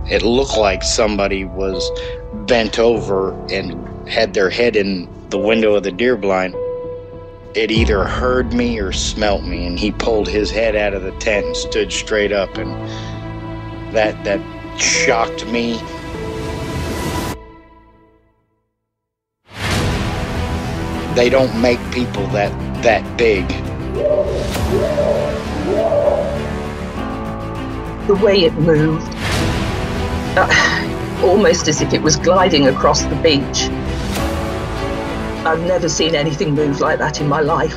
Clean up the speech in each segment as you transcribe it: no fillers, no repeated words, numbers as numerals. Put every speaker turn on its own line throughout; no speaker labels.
It looked like somebody was bent over and had their head in the window of the deer blind. It either heard me or smelt me, and he pulled his head out of the tent and stood straight up, and that shocked me. They don't make people that big.
The way it moved, almost as if it was gliding across the beach. I've never seen anything move like that in my life.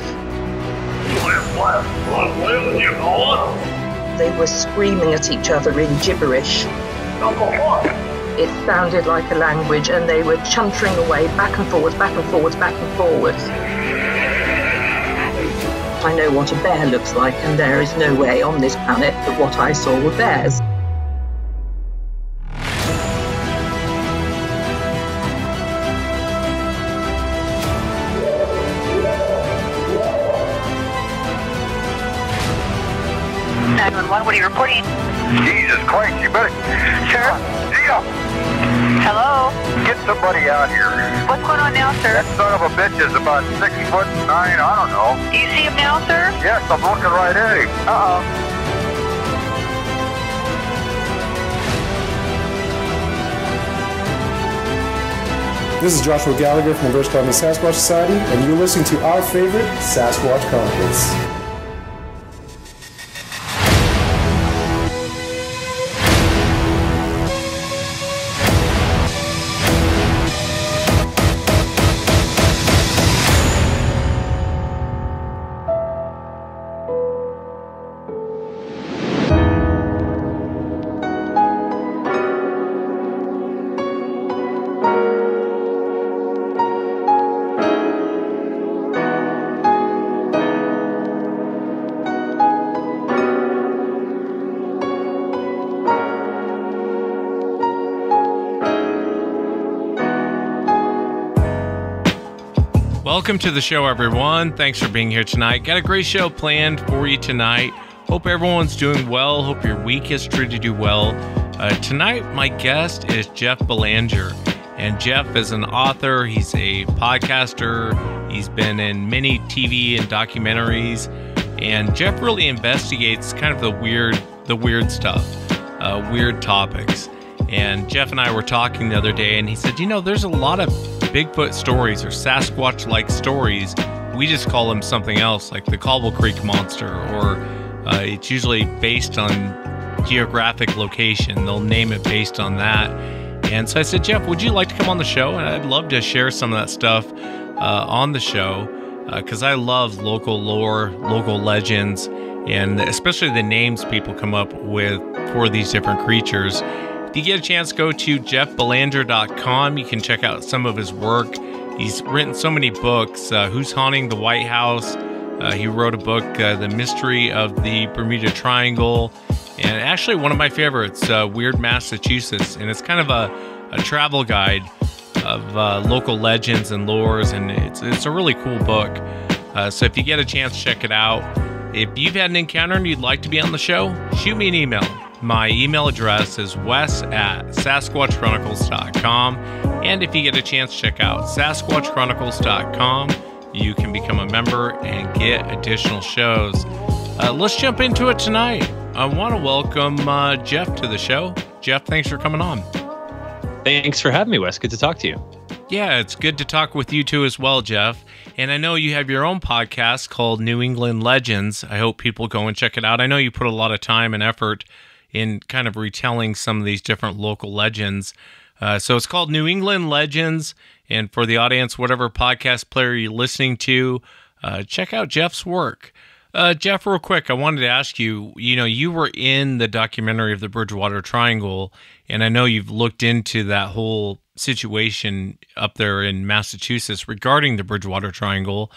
They were screaming at each other in gibberish. It sounded like a language, and they were chuntering away back and forwards, back and forwards, back and forwards. I know what a bear looks like, and there is no way on this planet that what I saw were bears.
911, what are you reporting?
Jesus Christ, you better...
Sure.
Yeah.
Hello?
Get somebody out here.
What's going on now, sir?
That son of a bitch is about 6'9", I don't know.
Do you see him now, sir?
Yes, I'm looking right at him.
Uh-oh.
This is Joshua Gallagher from the British Columbia Sasquatch Society, and you're listening to our favorite Sasquatch Chronicles.
Welcome to the show, everyone. Thanks for being here tonight. Got a great show planned for you tonight. Hope everyone's doing well. Hope your week has treated you well. Tonight, my guest is Jeff Belanger. And Jeff is an author. He's a podcaster. He's been in many TV and documentaries. And Jeff really investigates kind of the weird stuff, weird topics. And Jeff and I were talking the other day, and he said, you know, there's a lot of Bigfoot stories or Sasquatch-like stories. We just call them something else, like the Cobble Creek Monster, or it's usually based on geographic location. They'll name it based on that. And so I said, Jeff, would you like to come on the show? And I'd love to share some of that stuff on the show, because I love local lore, local legends, and especially the names people come up with for these different creatures. If you get a chance, go to jeffbelanger.com. You can check out some of his work. He's written so many books. Who's Haunting the White House? He wrote a book, The Mystery of the Bermuda Triangle. And actually one of my favorites, Weird Massachusetts. And it's kind of a travel guide of local legends and lores. And it's a really cool book. So if you get a chance, check it out. If you've had an encounter and you'd like to be on the show, shoot me an email. My email address is wes@sasquatchchronicles.com. And if you get a chance, check out sasquatchchronicles.com. You can become a member and get additional shows. Let's jump into it tonight. I want to welcome Jeff to the show. Jeff, thanks for coming on.
Thanks for having me, Wes. Good to talk to you.
Yeah, it's good to talk with you too as well, Jeff. And I know you have your own podcast called New England Legends. I hope people go and check it out. I know you put a lot of time and effort in kind of retelling some of these different local legends. So it's called New England Legends. And for the audience, whatever podcast player you're listening to, check out Jeff's work. Jeff, real quick, I wanted to ask you, you know, you were in the documentary of the Bridgewater Triangle, and I know you've looked into that whole situation up there in Massachusetts regarding the Bridgewater Triangle.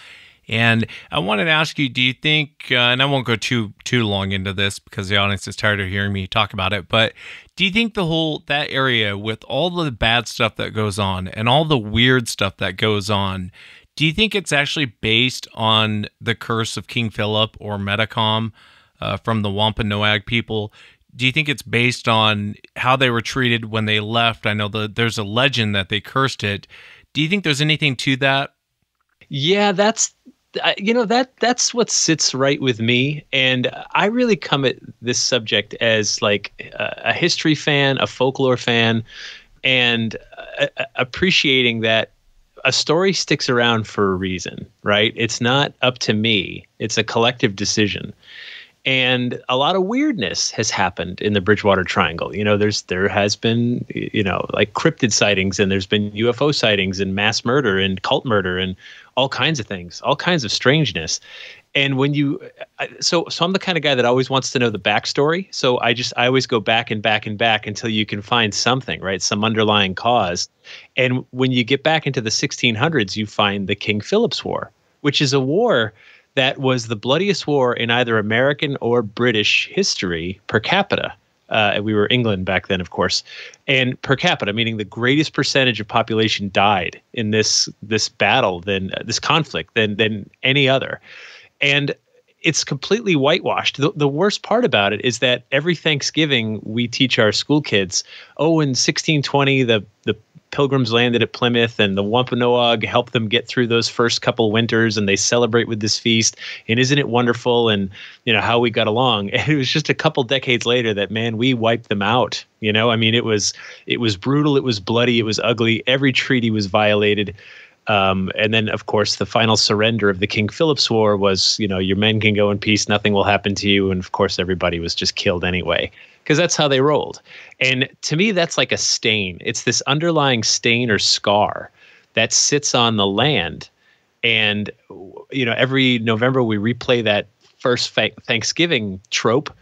And I wanted to ask you, do you think, and I won't go too long into this because the audience is tired of hearing me talk about it, but do you think that area with all the bad stuff that goes on and all the weird stuff that goes on, do you think it's actually based on the curse of King Philip or Metacom from the Wampanoag people? do you think it's based on how they were treated when they left? I know there's a legend that they cursed it. Do you think there's anything to that?
Yeah, that's what sits right with me. And I really come at this subject as like a history fan, a folklore fan, and appreciating that a story sticks around for a reason, right? It's not up to me. It's a collective decision. And a lot of weirdness has happened in the Bridgewater Triangle. There has been, like cryptid sightings, and there's been UFO sightings and mass murder and cult murder and all kinds of things, all kinds of strangeness. And when so I'm the kind of guy that always wants to know the backstory. So I always go back and back and back until you can find something, right? Some underlying cause. And when you get back into the 1600s, you find the King Philip's War, which is a war that was the bloodiest war in either American or British history per capita. We were England back then, of course. And per capita, meaning the greatest percentage of population died in this battle, this conflict than any other. And it's completely whitewashed. The worst part about it is that every Thanksgiving we teach our school kids, in 1620, the Pilgrims landed at Plymouth and the Wampanoag helped them get through those first couple winters, and they celebrate with this feast. And isn't it wonderful? And how we got along. And it was just a couple decades later that, man, we wiped them out. I mean, it was brutal. It was bloody. It was ugly. Every treaty was violated. And then, of course, the final surrender of the King Philip's War was, your men can go in peace. Nothing will happen to you. And of course, everybody was just killed anyway, because that's how they rolled. And to me, that's like a stain. It's this underlying stain or scar that sits on the land. And, every November we replay that first Thanksgiving trope.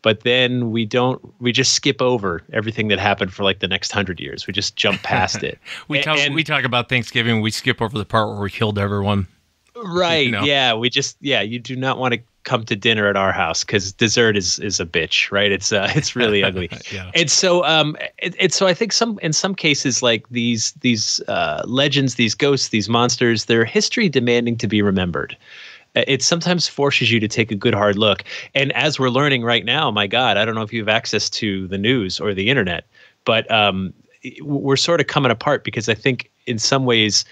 But then we just skip over everything that happened for like the next 100 years. We just jump past it.
we talk about Thanksgiving. We skip over the part where we killed everyone.
Right. Yeah. You do not want to come to dinner at our house because dessert is a bitch, right? It's really ugly. Yeah. And so, so I think in some cases, like these legends, these ghosts, these monsters, they're history demanding to be remembered. It sometimes forces you to take a good hard look. And as we're learning right now, my God, I don't know if you have access to the news or the internet, but we're sort of coming apart because I think in some ways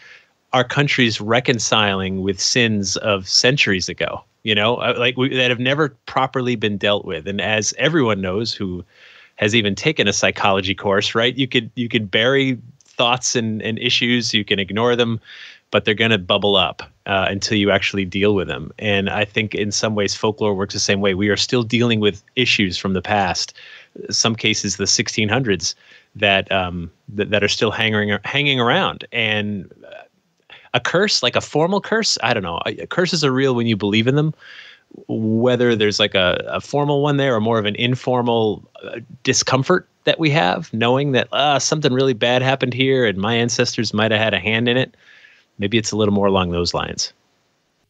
our country's reconciling with sins of centuries ago, that have never properly been dealt with. And as everyone knows who has even taken a psychology course, right, you could bury thoughts and issues, you can ignore them, but they're going to bubble up until you actually deal with them. And I think in some ways folklore works the same way. We are still dealing with issues from the past, some cases the 1600s, that are still hanging around. And a curse, like a formal curse, I don't know. Curses are real when you believe in them. Whether there's like a formal one there or more of an informal discomfort that we have, knowing that something really bad happened here and my ancestors might have had a hand in it. Maybe it's a little more along those lines.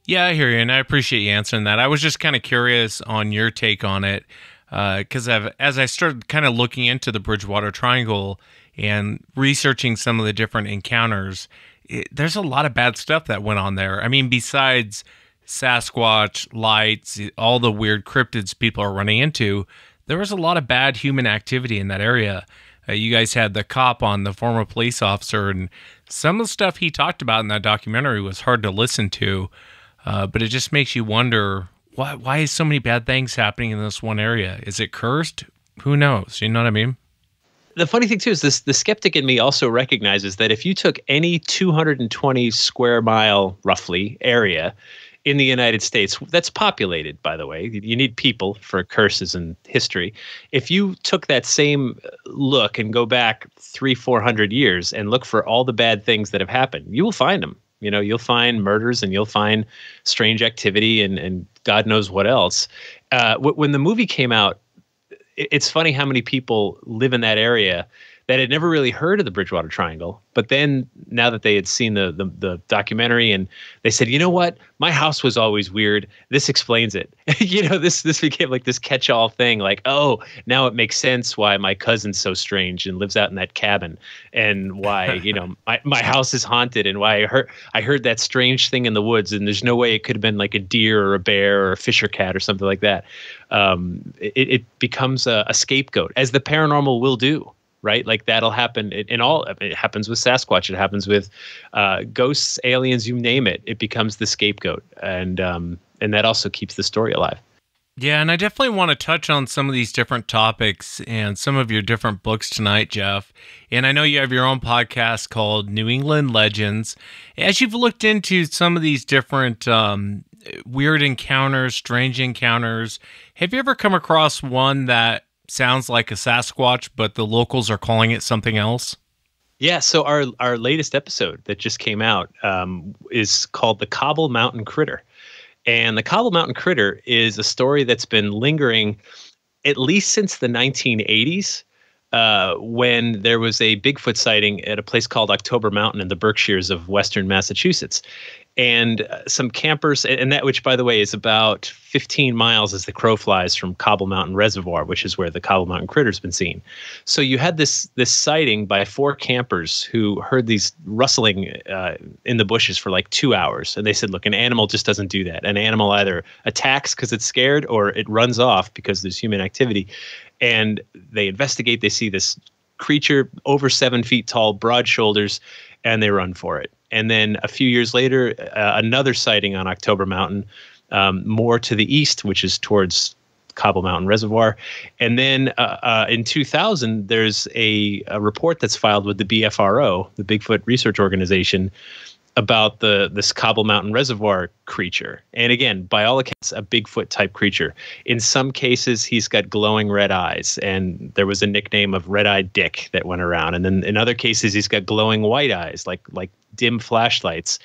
Yeah, I hear you, and I appreciate you answering that. I was just kind of curious on your take on it, because as I started kind of looking into the Bridgewater Triangle and researching some of the different encounters, there's a lot of bad stuff that went on there. I mean, besides Sasquatch, lights, all the weird cryptids people are running into, there was a lot of bad human activity in that area. You guys had the cop on, the former police officer, and some of the stuff he talked about in that documentary was hard to listen to, but it just makes you wonder, why is so many bad things happening in this one area? Is it cursed? Who knows? You know what I mean?
The funny thing, too, is the skeptic in me also recognizes that if you took any 220 square mile, roughly, area in the United States, that's populated, by the way. You need people for curses and history. If you took that same look and go back 300-400 years and look for all the bad things that have happened, you will find them. You'll find murders and you'll find strange activity and God knows what else. When the movie came out, it's funny how many people live in that area that had never really heard of the Bridgewater Triangle. But then now that they had seen the documentary, and they said, you know what, my house was always weird. This explains it. This became like this catch-all thing. Like, oh, now it makes sense why my cousin's so strange and lives out in that cabin, and why my house is haunted, and why I heard that strange thing in the woods, and there's no way it could have been like a deer or a bear or a fisher cat or something like that. It becomes a scapegoat, as the paranormal will do. Right? Like that'll happen it happens with Sasquatch. It happens with ghosts, aliens, you name it. It becomes the scapegoat. And that also keeps the story alive.
Yeah, and I definitely want to touch on some of these different topics and some of your different books tonight, Jeff. And I know you have your own podcast called New England Legends. As you've looked into some of these different weird encounters, strange encounters, have you ever come across one that sounds like a Sasquatch, but the locals are calling it something else?
Yeah, so our latest episode that just came out is called The Cobble Mountain Critter. And the Cobble Mountain Critter is a story that's been lingering at least since the 1980s, when there was a Bigfoot sighting at a place called October Mountain in the Berkshires of western Massachusetts. And some campers, and that, which by the way is about 15 miles as the crow flies from Cobble Mountain Reservoir, which is where the Cobble Mountain Critter's been seen. So you had this sighting by 4 campers who heard these rustling in the bushes for like 2 hours. And they said, look, an animal just doesn't do that. An animal either attacks because it's scared or it runs off because there's human activity. And they investigate, they see this creature over 7 feet tall, broad shoulders, and they run for it. And then a few years later, another sighting on October Mountain, more to the east, which is towards Cobble Mountain Reservoir. And then in 2000, there's a report that's filed with the BFRO, the Bigfoot Research Organization, about this Cobble Mountain Reservoir creature. And again, by all accounts, a Bigfoot type creature. In some cases, he's got glowing red eyes, and there was a nickname of Red-Eyed Dick that went around. And then in other cases, he's got glowing white eyes, like dim flashlights.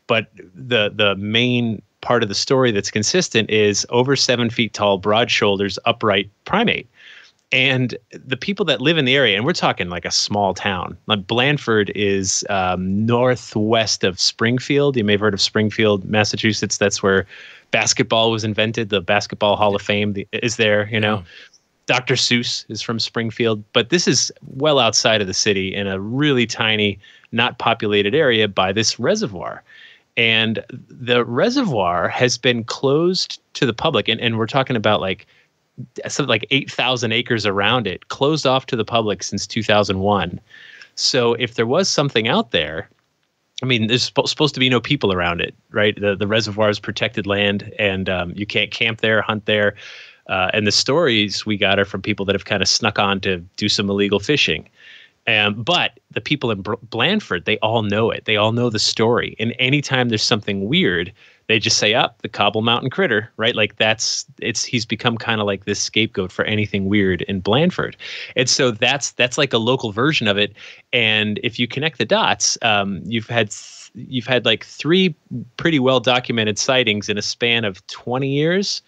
But the main part of the story that's consistent is over 7 feet tall, broad shoulders, upright primate. And the people that live in the area, and we're talking like a small town, like Blandford is northwest of Springfield. You may have heard of Springfield, Massachusetts. That's where basketball was invented. The Basketball Hall of Fame is there, Dr. Seuss is from Springfield. But this is well outside of the city in a really tiny, not populated area by this reservoir. And the reservoir has been closed to the public. And we're talking about something like 8,000 acres around it, closed off to the public since 2001. So if there was something out there, I mean, there's supposed to be no people around it, right? The reservoir is protected land, and you can't camp there, hunt there. And the stories we got are from people that have kind of snuck on to do some illegal fishing. But the people in Blandford, they all know it. They all know the story. And anytime there's something weird, they just say, the Cobble Mountain Critter, right? Like he's become kind of like this scapegoat for anything weird in Blandford. And so that's like a local version of it. And if you connect the dots, you've had like 3 pretty well documented sightings in a span of 20 years.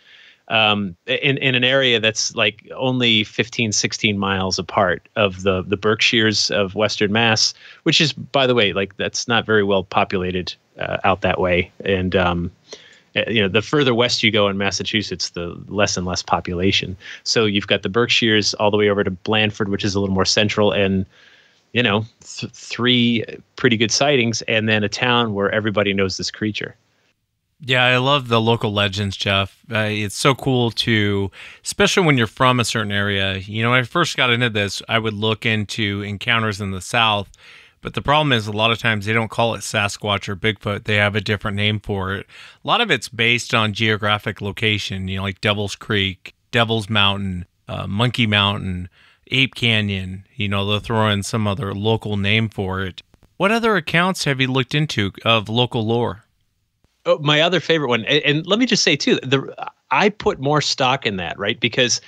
In an area that's like only 15, 16 miles apart of the Berkshires of Western Mass, which is, by the way, like that's not very well populated out that way. And, the further west you go in Massachusetts, the less and less population. So you've got the Berkshires all the way over to Blandford, which is a little more central, and, 3 pretty good sightings, and then a town where everybody knows this creature.
Yeah, I love the local legends, Jeff. It's so cool to, especially when you're from a certain area. When I first got into this, I would look into encounters in the South, but the problem is a lot of times they don't call it Sasquatch or Bigfoot. They have a different name for it. A lot of it's based on geographic location, like Devil's Creek, Devil's Mountain, Monkey Mountain, Ape Canyon. They'll throw in some other local name for it. What other accounts have you looked into of local lore?
Oh, my other favorite one, and let me just say too, I put more stock in that, right? Because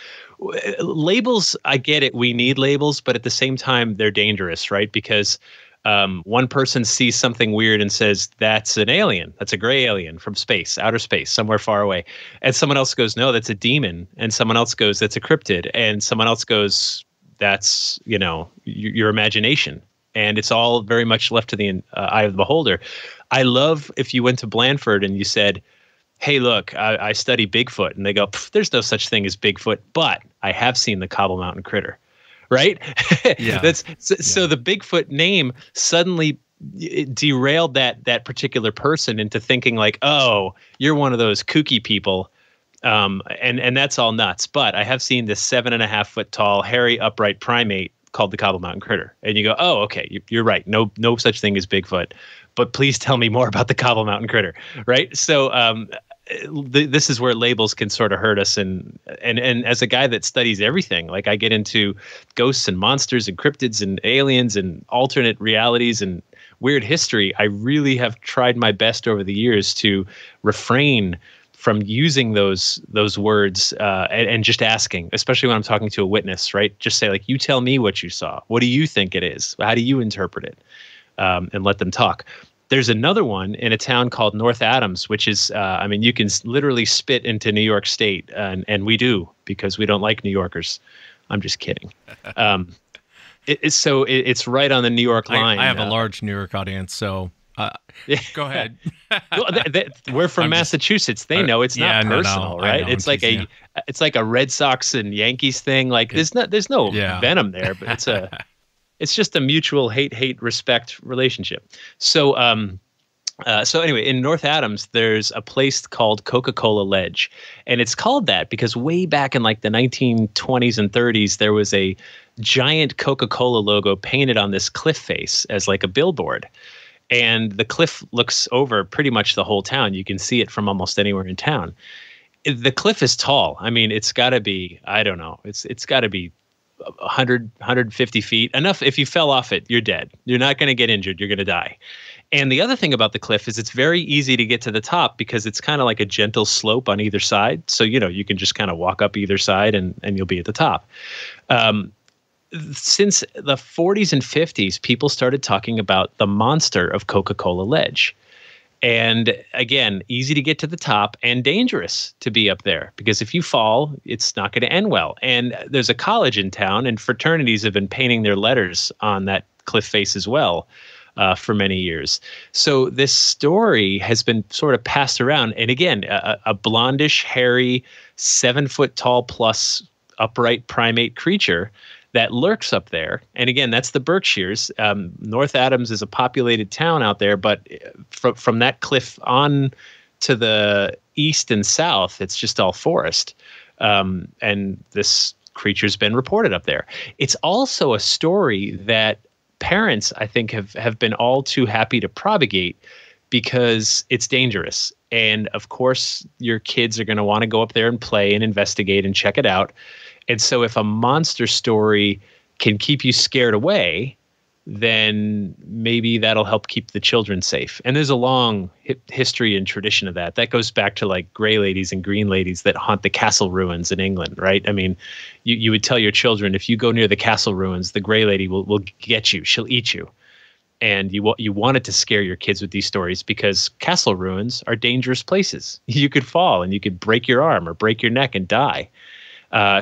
labels, I get it, we need labels, but at the same time, they're dangerous, right? Because one person sees something weird and says, that's an alien, that's a gray alien from space, outer space, somewhere far away. And someone else goes, no, that's a demon. And someone else goes, that's a cryptid. And someone else goes, that's, your imagination. And it's all very much left to the eye of the beholder. I love if you went to Blandford and you said, hey, look, I study Bigfoot. And they go, there's no such thing as Bigfoot, but I have seen the Cobble Mountain Critter, right?
Yeah.
So the Bigfoot name suddenly derailed that particular person into thinking like, oh, you're one of those kooky people. And that's all nuts. But I have seen this 7.5 foot tall, hairy, upright primate called the Cobble Mountain Critter. And you go, oh, okay, you're right. No such thing as Bigfoot. But please tell me more about the Cobble Mountain Critter, right? So this is where labels can sort of hurt us. And as a guy that studies everything, like I get into ghosts and monsters and cryptids and aliens and alternate realities and weird history, I really have tried my best over the years to refrain from using those words and just asking, especially when I'm talking to a witness, right? Just say like, you tell me what you saw. What do you think it is? How do you interpret it? And let them talk. There's another one in a town called North Adams, which is, you can literally spit into New York State, and we do because we don't like New Yorkers. I'm just kidding. It's right on the New York line.
I have a large New York audience, so go ahead.
We're from Massachusetts. They know it's not personal, right? It's like a Red Sox and Yankees thing. Like there's no venom there, but it's just a mutual hate respect relationship. So anyway, in North Adams, there's a place called Coca-Cola Ledge, and it's called that because way back in like the 1920s and 30s, there was a giant Coca-Cola logo painted on this cliff face as like a billboard. And the cliff looks over pretty much the whole town. You can see it from almost anywhere in town. The cliff is tall. I mean, it's got to be, I don't know, it's got to be 100, 150 feet. Enough, if you fell off it, you're dead. You're not going to get injured. You're going to die. And the other thing about the cliff is it's very easy to get to the top because it's kind of like a gentle slope on either side. So, you can just kind of walk up either side and you'll be at the top. Since the 40s and 50s, people started talking about the monster of Coca-Cola Ledge. And again, easy to get to the top and dangerous to be up there because if you fall, it's not going to end well. And there's a college in town and fraternities have been painting their letters on that cliff face as well for many years. So this story has been sort of passed around. And again, a blondish, hairy, 7 foot tall plus upright primate creature that lurks up there. And again, that's the Berkshires. North Adams is a populated town out there, but from that cliff on to the east and south, it's just all forest. And this creature's been reported up there. It's also a story that parents, I think, have been all too happy to propagate because it's dangerous. And of course, your kids are going to want to go up there and play and investigate and check it out. And so if a monster story can keep you scared away, then maybe that'll help keep the children safe. And there's a long history and tradition of that. That goes back to like gray ladies and green ladies that haunt the castle ruins in England, right? I mean, you would tell your children, if you go near the castle ruins, the gray lady will get you. She'll eat you. And you wanted to scare your kids with these stories because castle ruins are dangerous places. You could fall and you could break your arm or break your neck and die.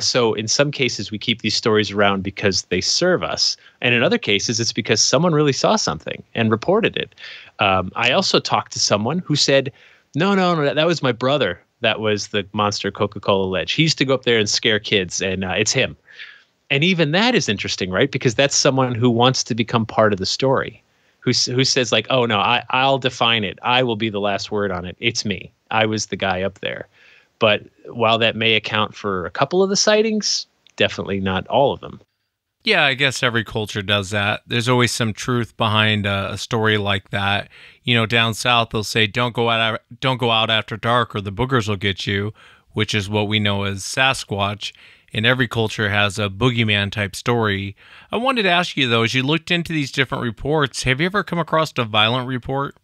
So in some cases, we keep these stories around because they serve us. And in other cases, it's because someone really saw something and reported it. I also talked to someone who said, no, that was my brother. That was the monster Coca-Cola Ledge. He used to go up there and scare kids, and it's him. And even that is interesting, right? Because that's someone who wants to become part of the story, who says like, oh, no, I'll define it. I will be the last word on it. It's me. I was the guy up there. But while that may account for a couple of the sightings, definitely not all of them.
Yeah, I guess every culture does that. There's always some truth behind a story like that. Down south, they'll say, don't go out after dark or the boogers will get you, which is what we know as Sasquatch. And every culture has a boogeyman type story. I wanted to ask you, though, as you looked into these different reports, have you ever come across a violent report?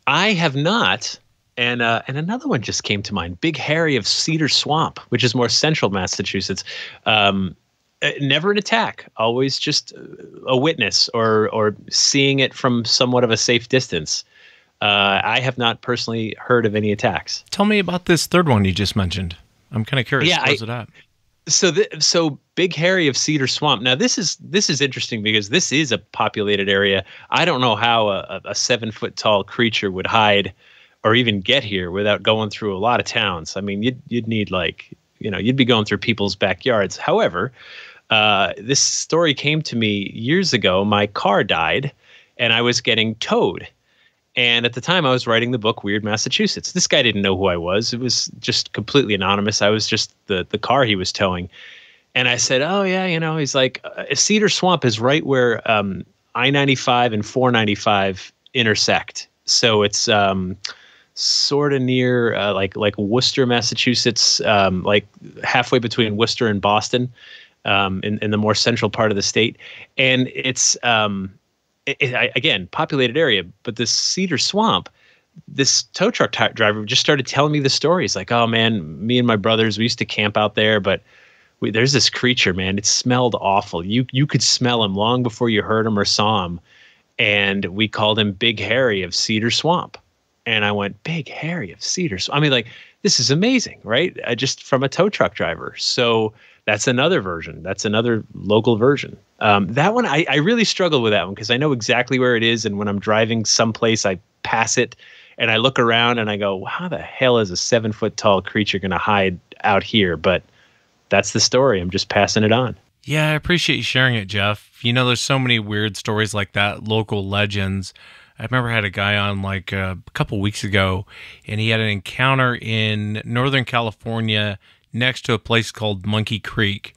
I have not. And another one just came to mind, Big Harry of Cedar Swamp, which is more central Massachusetts. Never an attack, always just a witness or seeing it from somewhat of a safe distance. I have not personally heard of any attacks.
Tell me about this third one you just mentioned. I'm kind of curious.
Yeah,
Where's it at?
So Big Harry of Cedar Swamp. Now this is interesting because this is a populated area. I don't know how a 7-foot tall creature would hide or even get here without going through a lot of towns. I mean, you'd need you'd be going through people's backyards. However, this story came to me years ago. My car died and I was getting towed. And at the time I was writing the book, Weird Massachusetts. This guy didn't know who I was. It was just completely anonymous. I was just the car he was towing. And I said, oh yeah, he's like, Cedar Swamp is right where I-95 and 495 intersect. So it's sort of near like Worcester, Massachusetts, like halfway between Worcester and Boston, in the more central part of the state. And it's again, populated area, but this Cedar Swamp, this tow truck driver just started telling me the stories. Like, oh man, me and my brothers, we used to camp out there, but there's this creature, man. It smelled awful. You could smell him long before you heard him or saw him. And we called him Big Harry of Cedar Swamp. And I went, Big Harry of Cedar Swamp. I mean, like, this is amazing, right? Just from a tow truck driver. So that's another version. That's another local version. That one, I really struggle with that one because I know exactly where it is. And when I'm driving someplace, I pass it and I look around and I go, how the hell is a 7-foot tall creature going to hide out here? But that's the story. I'm just passing it on.
Yeah, I appreciate you sharing it, Jeff. There's so many weird stories like that, local legends. I remember I had a guy on like a couple weeks ago, and he had an encounter in Northern California next to a place called Monkey Creek.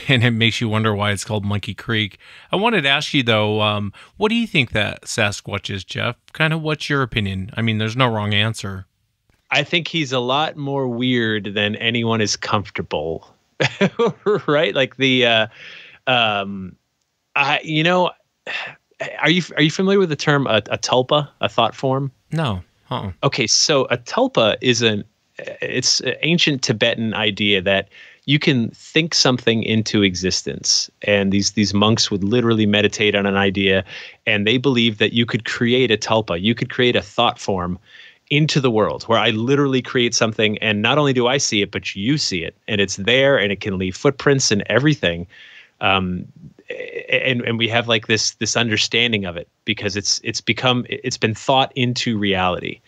And it makes you wonder why it's called Monkey Creek. I wanted to ask you, though, what do you think that Sasquatch is, Jeff? Kind of what's your opinion? I mean, there's no wrong answer.
I think he's a lot more weird than anyone is comfortable. Right? Like are you familiar with the term a tulpa, a thought form?
No.
Okay, so a tulpa is it's an ancient Tibetan idea that you can think something into existence. And these monks would literally meditate on an idea, and they believed that you could create a tulpa, you could create a thought form into the world where I literally create something, and not only do I see it, but you see it, and it's there, and it can leave footprints and everything. And we have like this understanding of it because it's been thought into reality.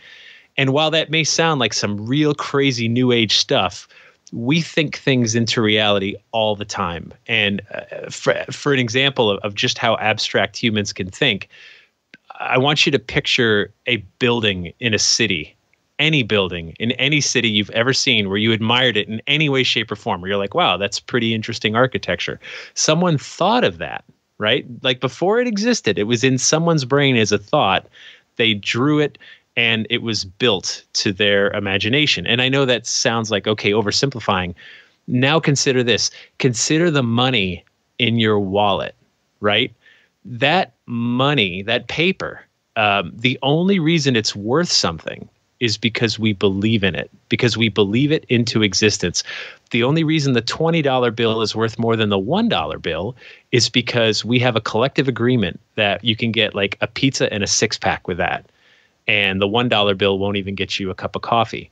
And while that may sound like some real crazy new age stuff, we think things into reality all the time. And for an example of just how abstract humans can think, I want you to picture a building in a city, any building in any city you've ever seen where you admired it in any way, shape, or form, where you're like, wow, that's pretty interesting architecture. Someone thought of that, right? Like before it existed, it was in someone's brain as a thought. They drew it and it was built to their imagination. And I know that sounds like, okay, oversimplifying. Now consider this. Consider the money in your wallet, right? That money, that paper, the only reason it's worth something is because we believe in it, because we believe it into existence. The only reason the $20 bill is worth more than the $1 bill is because we have a collective agreement that you can get like a pizza and a 6-pack with that. And the $1 bill won't even get you a cup of coffee.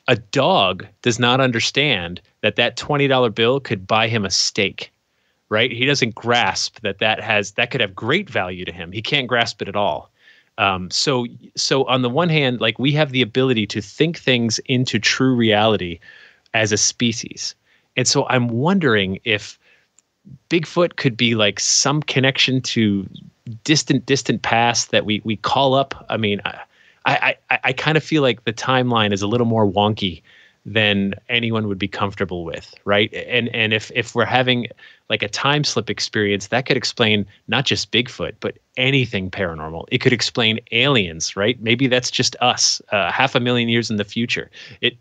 A dog does not understand that $20 bill could buy him a steak, right? He doesn't grasp that could have great value to him. He can't grasp it at all. So on the one hand, like we have the ability to think things into true reality as a species. And so I'm wondering if Bigfoot could be like some connection to distant past that we call up. I mean, I kind of feel like the timeline is a little more wonky than anyone would be comfortable with, right? And if we're having like a time slip experience, that could explain not just Bigfoot, but anything paranormal. It could explain aliens, right? Maybe that's just us 500,000 years in the future.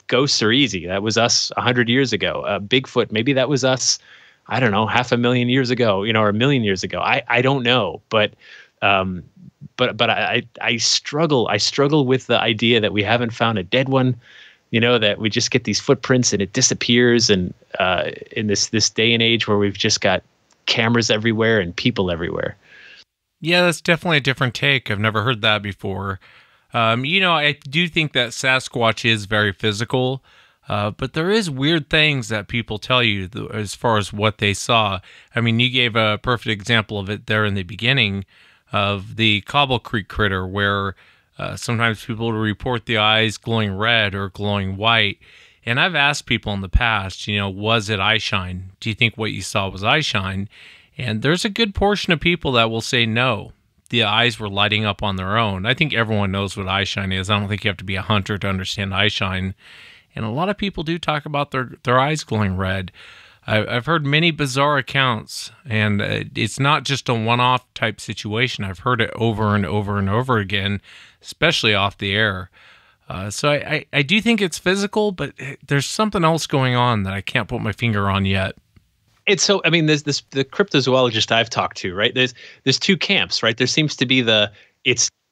Ghosts are easy. That was us 100 years ago. Bigfoot, maybe that was us, I don't know, 500,000 years ago, or 1,000,000 years ago. I don't know, but I struggle with the idea that we haven't found a dead one, that we just get these footprints and it disappears. And in this day and age where we've just got cameras everywhere and people everywhere.
Yeah, that's definitely a different take. I've never heard that before. I do think that Sasquatch is very physical. But there is weird things that people tell you as far as what they saw. I mean, you gave a perfect example of it there in the beginning of the Cobble Creek critter, where sometimes people report the eyes glowing red or glowing white. And I've asked people in the past, was it eye shine? Do you think what you saw was eye shine? And there's a good portion of people that will say no. The eyes were lighting up on their own. I think everyone knows what eye shine is. I don't think you have to be a hunter to understand eye shine. And a lot of people do talk about their eyes glowing red. I've heard many bizarre accounts, and it's not just a one-off type situation. I've heard it over and over and over again, especially off the air. So I do think it's physical, but there's something else going on that I can't put my finger on yet.
It's so, I mean, there's the cryptozoologist I've talked to, right? There's two camps, right? There seems to be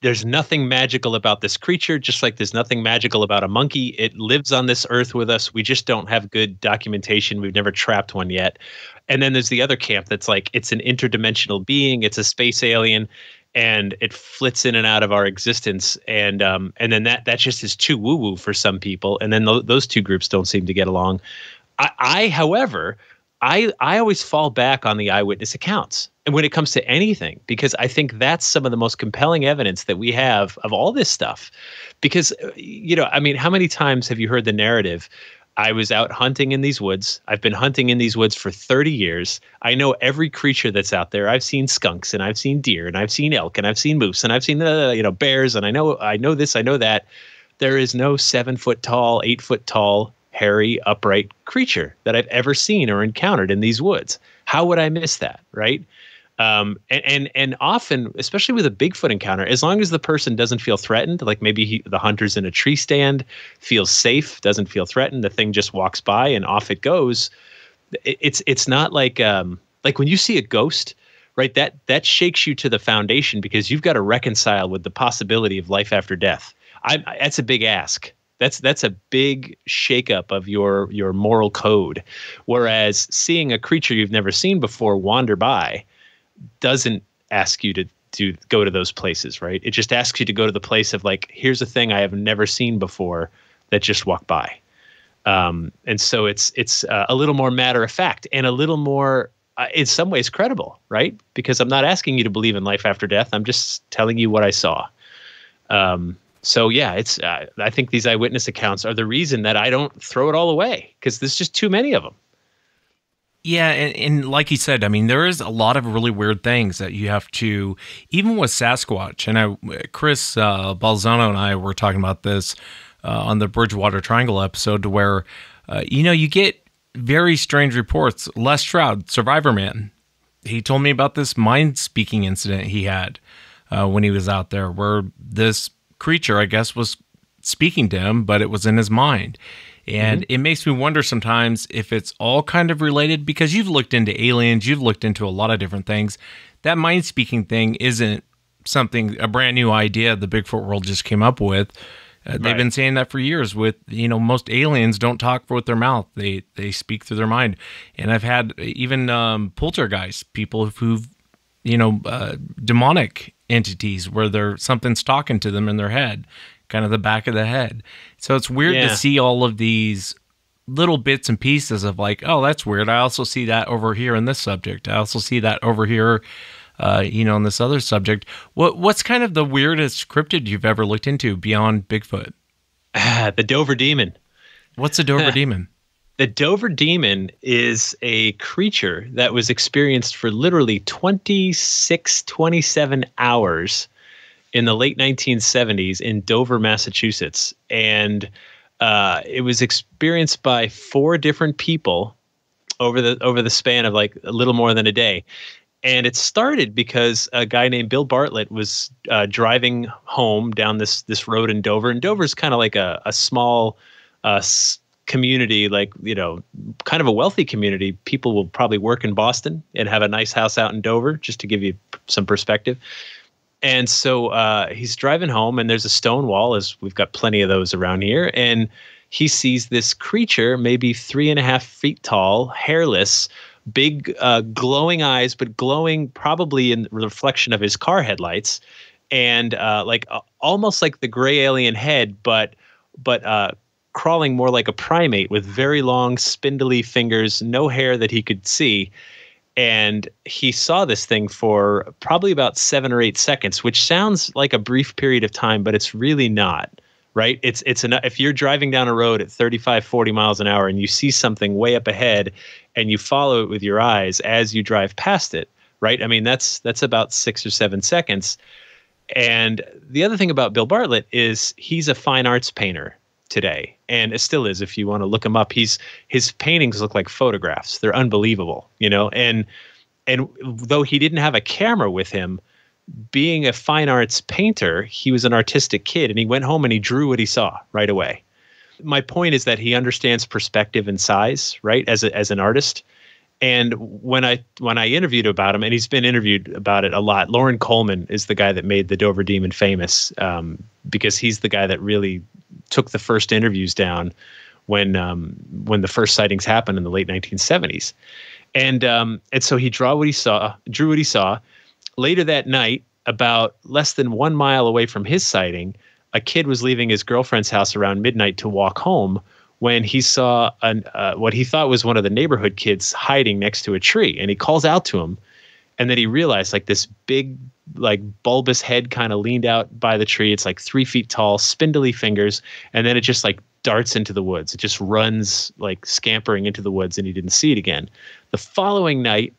there's nothing magical about this creature, just like there's nothing magical about a monkey. It lives on this earth with us. We just don't have good documentation. We've never trapped one yet. And then there's the other camp that's like, it's an interdimensional being. It's a space alien. And it flits in and out of our existence, and then that just is too woo-woo for some people, and then those two groups don't seem to get along. However, I always fall back on the eyewitness accounts, and when it comes to anything, because I think that's some of the most compelling evidence that we have of all this stuff. Because I mean, how many times have you heard the narrative? I was out hunting in these woods. I've been hunting in these woods for 30 years. I know every creature that's out there. I've seen skunks, and I've seen deer, and I've seen elk, and I've seen moose, and I've seen bears, and I know this, I know that. There is no 7 foot tall, 8 foot tall, hairy, upright creature that I've ever seen or encountered in these woods. How would I miss that, right? And often, especially with a Bigfoot encounter, as long as the person doesn't feel threatened, like maybe the hunter's in a tree stand, feels safe, doesn't feel threatened, the thing just walks by and off it goes. It's not like when you see a ghost, right? That shakes you to the foundation, because you've got to reconcile with the possibility of life after death. That's a big ask. That's a big shakeup of your moral code. Whereas seeing a creature you've never seen before wander by doesn't ask you to go to those places, right? It just asks you to go to the place of like, here's a thing I have never seen before that just walked by. And so it's a little more matter of fact and a little more, in some ways, credible, right? Because I'm not asking you to believe in life after death. I'm just telling you what I saw. So yeah, I think these eyewitness accounts are the reason that I don't throw it all away, because there's just too many of them.
Yeah, and like you said, I mean, there is a lot of really weird things that you have to, even with Sasquatch, and Chris Balzano and I were talking about this on the Bridgewater Triangle episode, to where, you get very strange reports. Les Stroud, Survivorman, he told me about this mind-speaking incident he had when he was out there, where this creature, I guess, was speaking to him, but it was in his mind. And it makes me wonder sometimes if it's all kind of related, because you've looked into aliens, you've looked into a lot of different things. That mind-speaking thing isn't a brand new idea the Bigfoot world just came up with. They've been saying that for years with, most aliens don't talk with their mouth. They speak through their mind. And I've had even poltergeist, people who've, demonic entities where something's talking to them in their head, kind of the back of the head. So it's weird to see all of these little bits and pieces of like, oh, that's weird. I also see that over here in this subject. I also see that over here, in this other subject. What's kind of the weirdest cryptid you've ever looked into beyond Bigfoot?
The Dover Demon.
What's a Dover Demon?
The Dover Demon is a creature that was experienced for literally 27 hours in the late 1970s in Dover, Massachusetts. And it was experienced by 4 different people over the span of like a little more than a day. And it started because a guy named Bill Bartlett was driving home down this road in Dover. And Dover's kind of like a small community, like, kind of a wealthy community. People will probably work in Boston and have a nice house out in Dover, just to give you some perspective. And so he's driving home, and there's a stone wall, as we've got plenty of those around here. And he sees this creature, maybe 3.5 feet tall, hairless, big glowing eyes, but glowing probably in reflection of his car headlights, and almost like the gray alien head, but crawling more like a primate with very long, spindly fingers, no hair that he could see. And he saw this thing for probably about 7 or 8 seconds, which sounds like a brief period of time, but it's really not, right? If you're driving down a road at 35, 40 miles an hour and you see something way up ahead and you follow it with your eyes as you drive past it, right? I mean, that's about 6 or 7 seconds. And the other thing about Bill Bartlett is he's a fine arts painter today, and it still is. If you want to look him up, his paintings look like photographs. They're unbelievable, and though he didn't have a camera with him, being a fine arts painter, he was an artistic kid, and he went home and he drew what he saw right away. My point is that he understands perspective and size, right, as an artist. And when I interviewed about him, and he's been interviewed about it a lot, Lauren Coleman is the guy that made the Dover Demon famous, because he's the guy that really took the first interviews down when the first sightings happened in the late 1970s. And so he drew what he saw. Later that night, about less than 1 mile away from his sighting, a kid was leaving his girlfriend's house around midnight to walk home when he saw what he thought was one of the neighborhood kids hiding next to a tree. And he calls out to him, and then he realized like this big, like bulbous head kind of leaned out by the tree. It's like 3 feet tall, spindly fingers, and then it just like darts into the woods. It just runs like scampering into the woods, and he didn't see it again. The following night,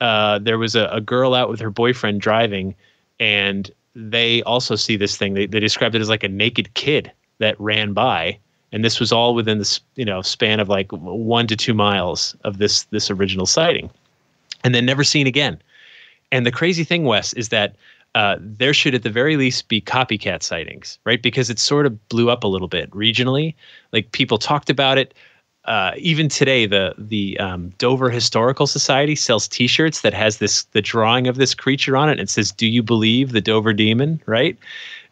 there was a girl out with her boyfriend driving, and they also see this thing. They described it as like a naked kid that ran by. And this was all within the span of like 1 to 2 miles of this original sighting, and then never seen again. And the crazy thing, Wes, is that there should at the very least be copycat sightings, right? Because it sort of blew up a little bit regionally. Like people talked about it. Even today, the Dover Historical Society sells T-shirts that has the drawing of this creature on it, and it says, "Do you believe the Dover Demon?" Right?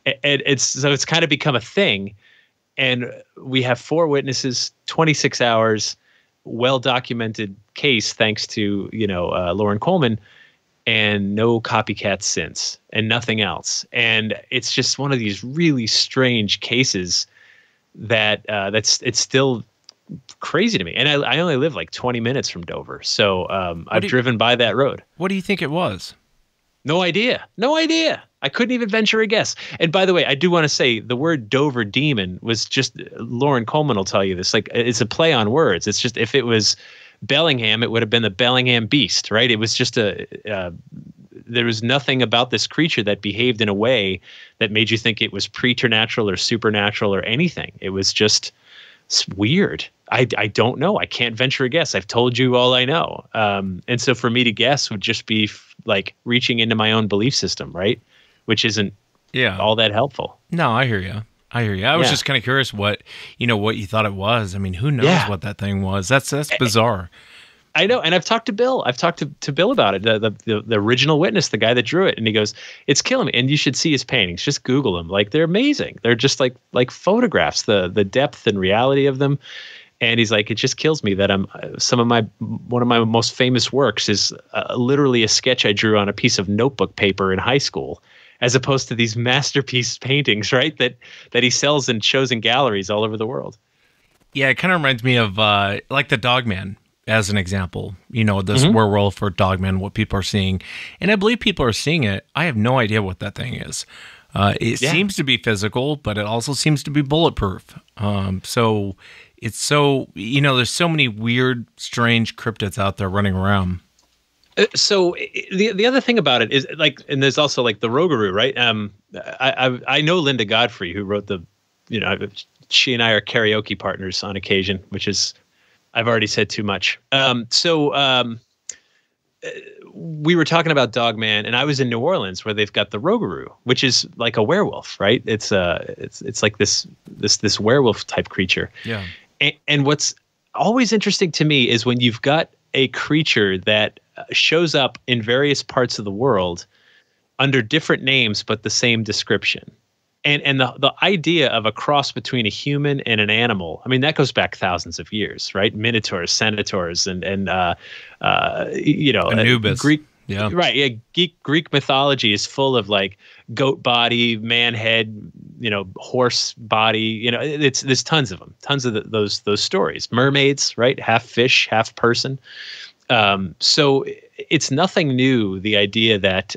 And it's kind of become a thing. And we have 4 witnesses, 26 hours, well-documented case, thanks to Lauren Coleman, and no copycats since, and nothing else. And it's just one of these really strange cases that it's still crazy to me. And I only live like 20 minutes from Dover, so I've driven by that road.
What do you think it was?
No idea. I couldn't even venture a guess. And by the way, I do want to say the word Dover Demon was just, Lauren Coleman will tell you this, like it's a play on words. It's just, if it was Bellingham, it would have been the Bellingham Beast, right? It was just there was nothing about this creature that behaved in a way that made you think it was preternatural or supernatural or anything. It was just weird. I don't know. I can't venture a guess. I've told you all I know. And so for me to guess would just be like reaching into my own belief system, right? Which isn't all that helpful.
No, I hear you. I was just kind of curious what you thought it was. I mean, who knows what that thing was? That's bizarre.
I know. And I've talked to Bill. I've talked to Bill about it, the original witness, the guy that drew it. And he goes, "It's killing me." And you should see his paintings. Just Google them. Like, they're amazing. They're just like photographs, the depth and reality of them. And he's like, "It just kills me that one of my most famous works is literally a sketch I drew on a piece of notebook paper in high school, as opposed to these masterpiece paintings, right? That he sells and shows in galleries all over the world."
Yeah, it kind of reminds me of like the Dogman as an example. This werewolf or Dogman, what people are seeing, and I believe people are seeing it. I have no idea what that thing is. It seems to be physical, but it also seems to be bulletproof. So it's there's so many weird, strange cryptids out there running around.
So the other thing about it is and there's also like the Rougarou, right? I know Linda Godfrey, who wrote she and I are karaoke partners on occasion, which is, I've already said too much. We were talking about Dogman, and I was in New Orleans where they've got the Rougarou, which is like a werewolf, right? It's like this werewolf type creature.
Yeah.
And what's always interesting to me is when you've got a creature that shows up in various parts of the world under different names but the same description. And the idea of a cross between a human and an animal, I mean, that goes back thousands of years, right? Minotaurs, centaurs, and
Anubis.
Greek.
Yeah.
Right. Yeah. Greek mythology is full of like goat body, man head, horse body. There's tons of them, tons of those stories. Mermaids, right? Half fish, half person. So it's nothing new. The idea that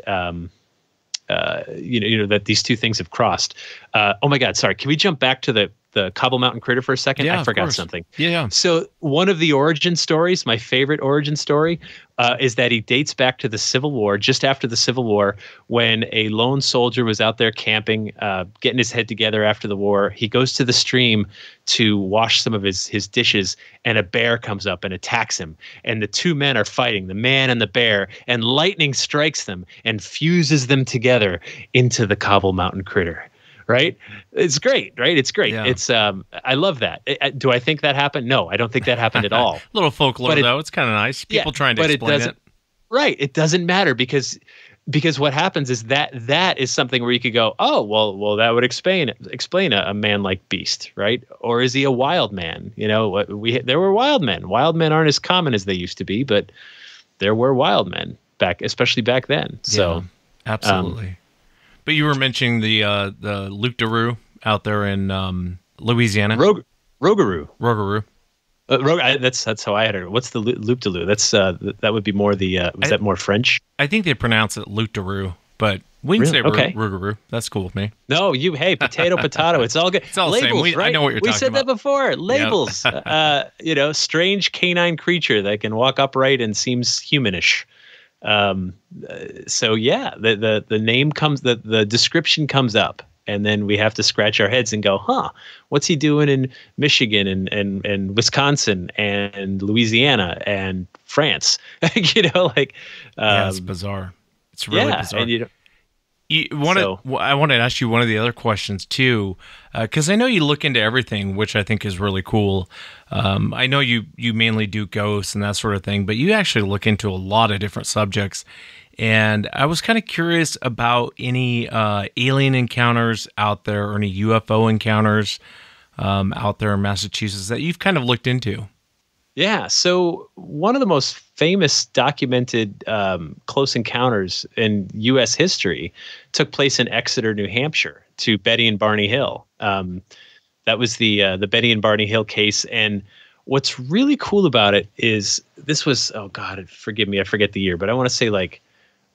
that these two things have crossed. Oh my God! Sorry. Can we jump back to the Cobble Mountain critter for a second?
Yeah,
I forgot
of course.
something.
Yeah.
So one of the origin stories, my favorite origin story, is that he dates back to the Civil War, just after the Civil War, when a lone soldier was out there camping, getting his head together after the war. He goes to the stream to wash some of his dishes, and a bear comes up and attacks him. And the two men are fighting, the man and the bear, and lightning strikes them and fuses them together into the Cobble Mountain critter. Right? It's great, right? It's great.
Yeah.
It's I love that. Do I think that happened? No, I don't think that happened at all.
Little folklore, though. It's kind of nice. People trying to explain it.
Right. It doesn't matter because what happens is that is something where you could go, oh, well, that would explain a man like Beast, right? Or is he a wild man? There were wild men. Wild men aren't as common as they used to be, but there were wild men especially back then. So
yeah, absolutely. But you were mentioning the Loup de Roux out there in Louisiana.
Rougarou. That's how I had it. What's the Loup de Roux? That's that would be more the. Was that more French?
I think they pronounce it Loup de Roux, but we can say Rougarou. That's cool with me.
No, potato. It's all good.
It's all
labels,
the same.
Right?
I know what you're talking about.
We said that before. Labels. Yep. Strange canine creature that can walk upright and seems humanish. So yeah, the name comes, the description comes up, and then we have to scratch our heads and go, what's he doing in Michigan and Wisconsin and Louisiana and France?
It's bizarre. It's really bizarre.
And
I want to ask you one of the other questions too, because I know you look into everything, which I think is really cool. I know you mainly do ghosts and that sort of thing, but you actually look into a lot of different subjects. And I was kind of curious about any alien encounters out there or any UFO encounters out there in Massachusetts that you've kind of looked into.
Yeah. So one of the most famous documented close encounters in U.S. history took place in Exeter, New Hampshire, to Betty and Barney Hill. That was the Betty and Barney Hill case. And what's really cool about it is this was, oh God, forgive me, I forget the year, but I want to say like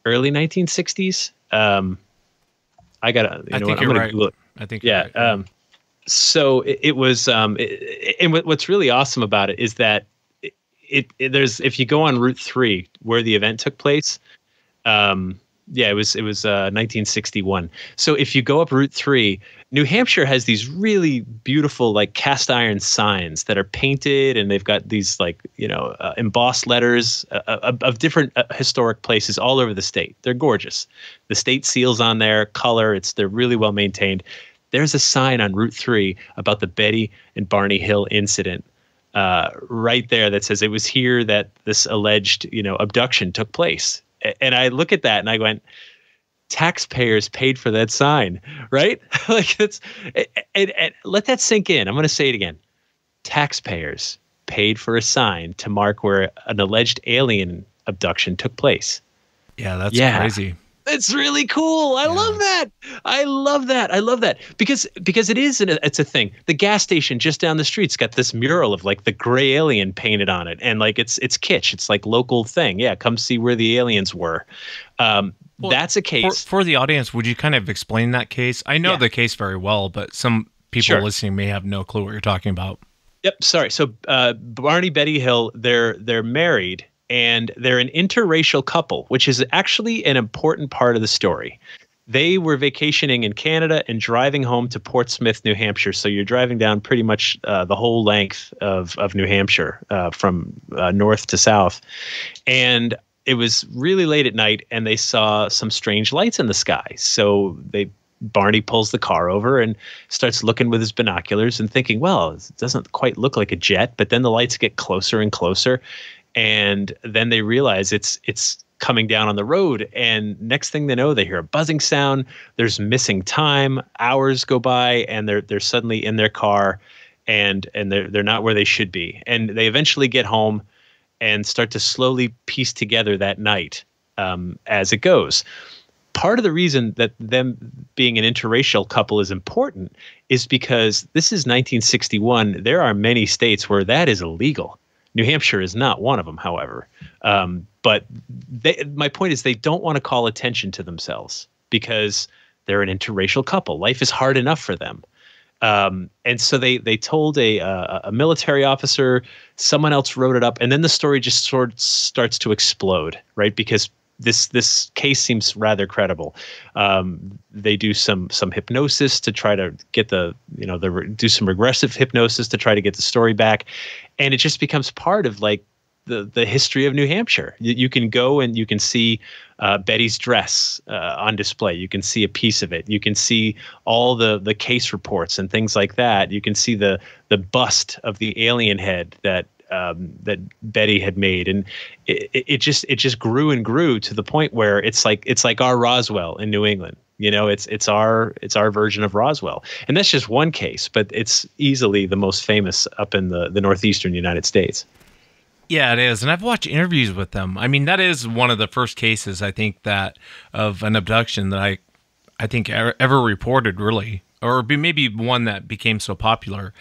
early 1960s. I think you're right. Google it.
I think you're right.
So it was, and what's really awesome about it is that there's, if you go on Route 3 where the event took place, it was 1961. So if you go up Route 3, New Hampshire has these really beautiful like cast iron signs that are painted, and they've got these like embossed letters of different historic places all over the state. They're gorgeous. The state seals on there, color. They're really well maintained. There's a sign on Route 3 about the Betty and Barney Hill incident right there that says it was here that this alleged, abduction took place. And I look at that and I went, taxpayers paid for that sign, right? Like and let that sink in. I'm going to say it again. Taxpayers paid for a sign to mark where an alleged alien abduction took place.
Yeah, that's crazy.
It's really cool. I love that. I love that because it's a thing. The gas station just down the street's got this mural of like the gray alien painted on it, and like it's kitsch. It's like local thing. Yeah, come see where the aliens were. That's a case
for the audience. Would you kind of explain that case? I know the case very well, but some people listening may have no clue what you're talking about.
Yep. Sorry. So Barney Betty Hill, they're married. And they're an interracial couple, which is actually an important part of the story. They were vacationing in Canada and driving home to Portsmouth, New Hampshire. So you're driving down pretty much the whole length of New Hampshire from north to south. And it was really late at night, and they saw some strange lights in the sky. So Barney pulls the car over and starts looking with his binoculars and thinking, well, it doesn't quite look like a jet. But then the lights get closer and closer. And then they realize it's coming down on the road. And next thing they know, they hear a buzzing sound. There's missing time. Hours go by, and they're suddenly in their car, and they're not where they should be. And they eventually get home and start to slowly piece together that night as it goes. Part of the reason that them being an interracial couple is important is because this is 1961. There are many states where that is illegal. New Hampshire is not one of them, however. But my point is they don't want to call attention to themselves because they're an interracial couple. Life is hard enough for them. And so they told a military officer, someone else wrote it up, and then the story just sort of starts to explode, right? Because this case seems rather credible. They do some hypnosis to try to get do some regressive hypnosis to try to get the story back, and it just becomes part of like the history of New Hampshire. You can go and you can see Betty's dress on display. You can see a piece of it. You can see all the case reports and things like that. You can see the bust of the alien head that Betty had made, and it just grew and grew to the point where it's like our Roswell in New England. It's our version of Roswell, and that's just one case, but it's easily the most famous up in the northeastern United States.
Yeah, it is. And I've watched interviews with them. I mean, that is one of the first cases, I think, that of an abduction that I think ever reported, really, or maybe one that became so popular.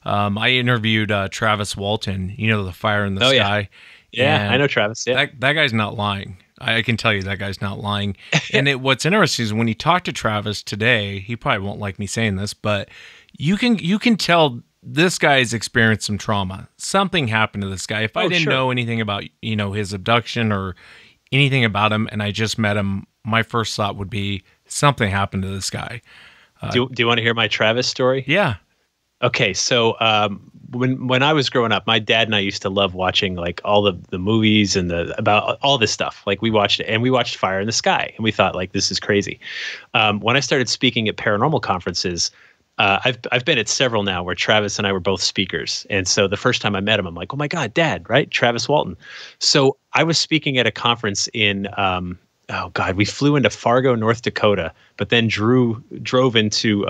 I interviewed Travis Walton, the fire in the sky.
Yeah, I know Travis. Yeah.
That guy's not lying. I can tell you that guy's not lying. And what's interesting is when you talk to Travis today, he probably won't like me saying this, but you can tell this guy's experienced some trauma. Something happened to this guy. If I didn't know anything about, his abduction or anything about him, and I just met him, my first thought would be something happened to this guy.
Do you want to hear my Travis story?
Yeah.
Okay, so when I was growing up, my dad and I used to love watching like all the movies and about all this stuff. Like we watched it, and we watched Fire in the Sky, and we thought like this is crazy. When I started speaking at paranormal conferences, I've been at several now where Travis and I were both speakers. And so the first time I met him, I'm like, oh my God, Dad, right? Travis Walton. So I was speaking at a conference in, we flew into Fargo, North Dakota, but then drove into,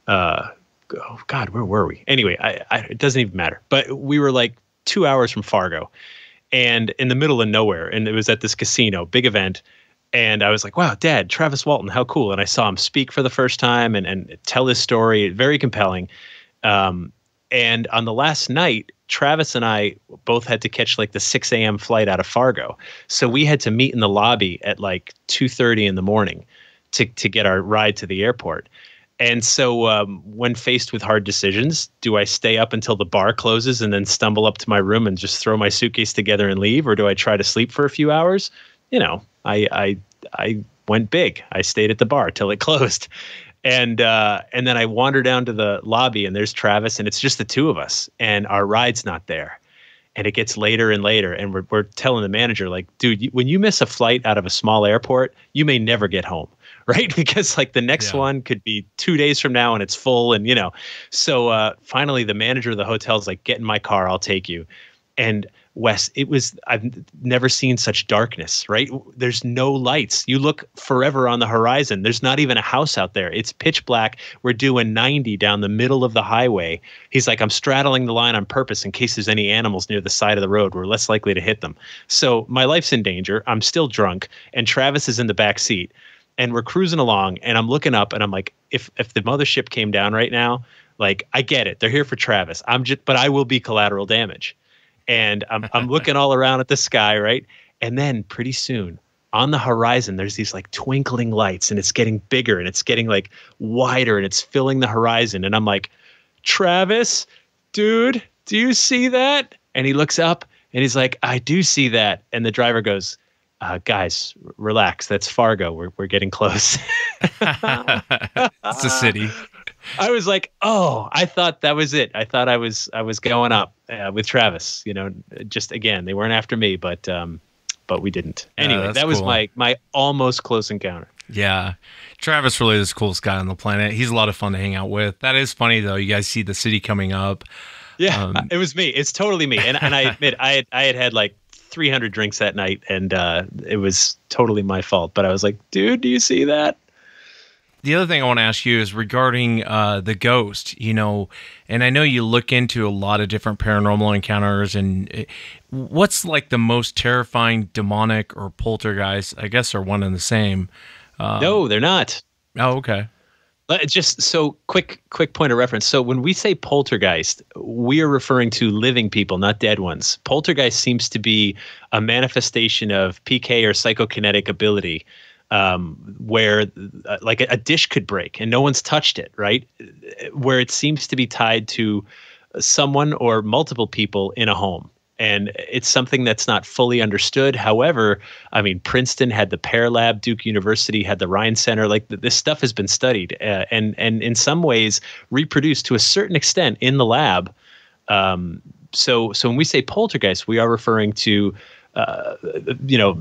where were we? Anyway, it doesn't even matter. But we were like 2 hours from Fargo and in the middle of nowhere. And it was at this casino, big event. And I was like, wow, Dad, Travis Walton, how cool. And I saw him speak for the first time and tell his story. Very compelling. And on the last night, Travis and I both had to catch like the 6 a.m. flight out of Fargo. So we had to meet in the lobby at like 2:30 in the morning to get our ride to the airport. And so when faced with hard decisions, do I stay up until the bar closes and then stumble up to my room and just throw my suitcase together and leave? Or do I try to sleep for a few hours? I went big. I stayed at the bar till it closed. And then I wander down to the lobby and there's Travis and it's just the two of us and our ride's not there. And it gets later and later. And we're telling the manager like, dude, when you miss a flight out of a small airport, you may never get home. Right. Because like the next one could be 2 days from now and it's full. And, so finally the manager of the hotel is like, get in my car. I'll take you. And Wes, I've never seen such darkness, right? There's no lights. You look forever on the horizon. There's not even a house out there. It's pitch black. We're doing 90 down the middle of the highway. He's like, I'm straddling the line on purpose in case there's any animals near the side of the road. We're less likely to hit them. So my life's in danger. I'm still drunk. And Travis is in the back seat. And we're cruising along. And I'm looking up and I'm like, if the mothership came down right now, like, I get it. They're here for Travis. But I will be collateral damage. And I'm looking all around at the sky, right? And then pretty soon on the horizon, there's these like twinkling lights and it's getting bigger and it's getting like wider and it's filling the horizon. And I'm like, Travis, dude, do you see that? And he looks up and he's like, I do see that. And the driver goes, guys, relax. That's Fargo. We're getting close.
It's a city.
I was like, oh, I thought that was it. I thought I was going up with Travis. Just again, they weren't after me, but we didn't. Anyway, that was cool. my almost close encounter.
Yeah, Travis really is the coolest guy on the planet. He's a lot of fun to hang out with. That is funny though. You guys see the city coming up.
Yeah, it was me. It's totally me. And I admit, I had like 300 drinks that night, and it was totally my fault. But I was like, dude, do you see that?
The other thing I want to ask you is regarding the ghost, and I know you look into a lot of different paranormal encounters, and what's like the most terrifying demonic or poltergeist, I guess, are one and the same.
No, they're not.
Oh, okay.
Just so quick point of reference. So when we say poltergeist, we are referring to living people, not dead ones. Poltergeist seems to be a manifestation of PK or psychokinetic ability, where like a dish could break and no one's touched it, right? Where it seems to be tied to someone or multiple people in a home. And it's something that's not fully understood. However, I mean, Princeton had the Pear Lab, Duke University had the Rhine Center. Like this stuff has been studied and in some ways reproduced to a certain extent in the lab. So when we say poltergeist, we are referring to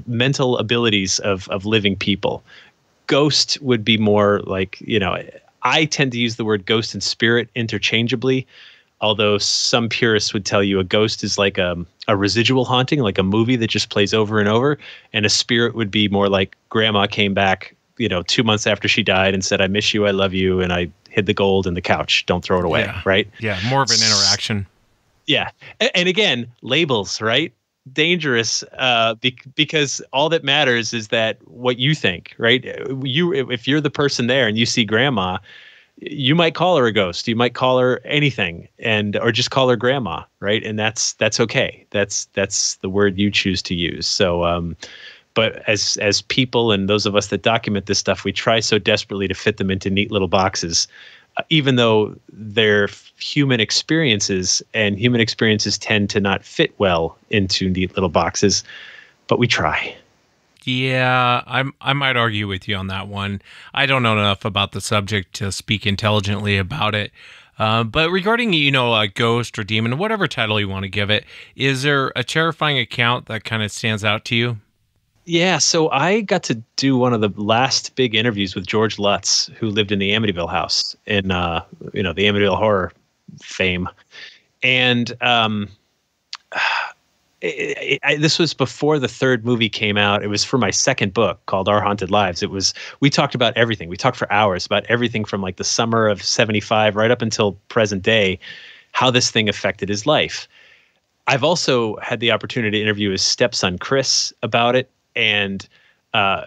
mental abilities of living people. Ghost would be more like, I tend to use the word ghost and spirit interchangeably. Although some purists would tell you a ghost is like a residual haunting, like a movie that just plays over and over. And a spirit would be more like grandma came back, 2 months after she died and said, I miss you, I love you, and I hid the gold in the couch. Don't throw it away, right?
Yeah, more of an interaction.
Yeah. And again, labels, right? Dangerous because all that matters is that what you think, right? If you're the person there and you see grandma, you might call her a ghost. You might call her anything, or just call her grandma, right? And that's okay. That's the word you choose to use. So, but as people and those of us that document this stuff, we try so desperately to fit them into neat little boxes, even though they're human experiences, and human experiences tend to not fit well into neat little boxes. But we try.
Yeah, I might argue with you on that one. I don't know enough about the subject to speak intelligently about it. But regarding, a ghost or demon, whatever title you want to give it, is there a terrifying account that kind of stands out to you?
Yeah, so I got to do one of the last big interviews with George Lutz, who lived in the Amityville house in, the Amityville horror fame. And this was before the third movie came out. It was for my second book called Our Haunted Lives. We talked about everything. We talked for hours about everything from like the summer of '75 right up until present day, how this thing affected his life. I've also had the opportunity to interview his stepson, Chris, about it. And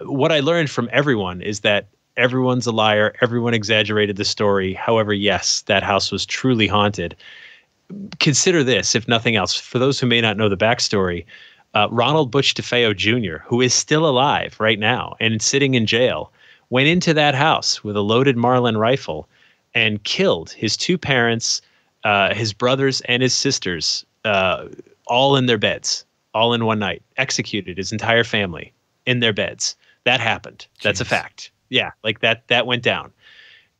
what I learned from everyone is that everyone's a liar. Everyone exaggerated the story. However, yes, that house was truly haunted. Consider this, if nothing else, for those who may not know the backstory, Ronald Butch DeFeo Jr., who is still alive right now and sitting in jail, went into that house with a loaded Marlin rifle and killed his two parents, his brothers, and his sisters, all in their beds, all in one night. Executed his entire family in their beds. That happened. That's a fact. Yeah, like that went down.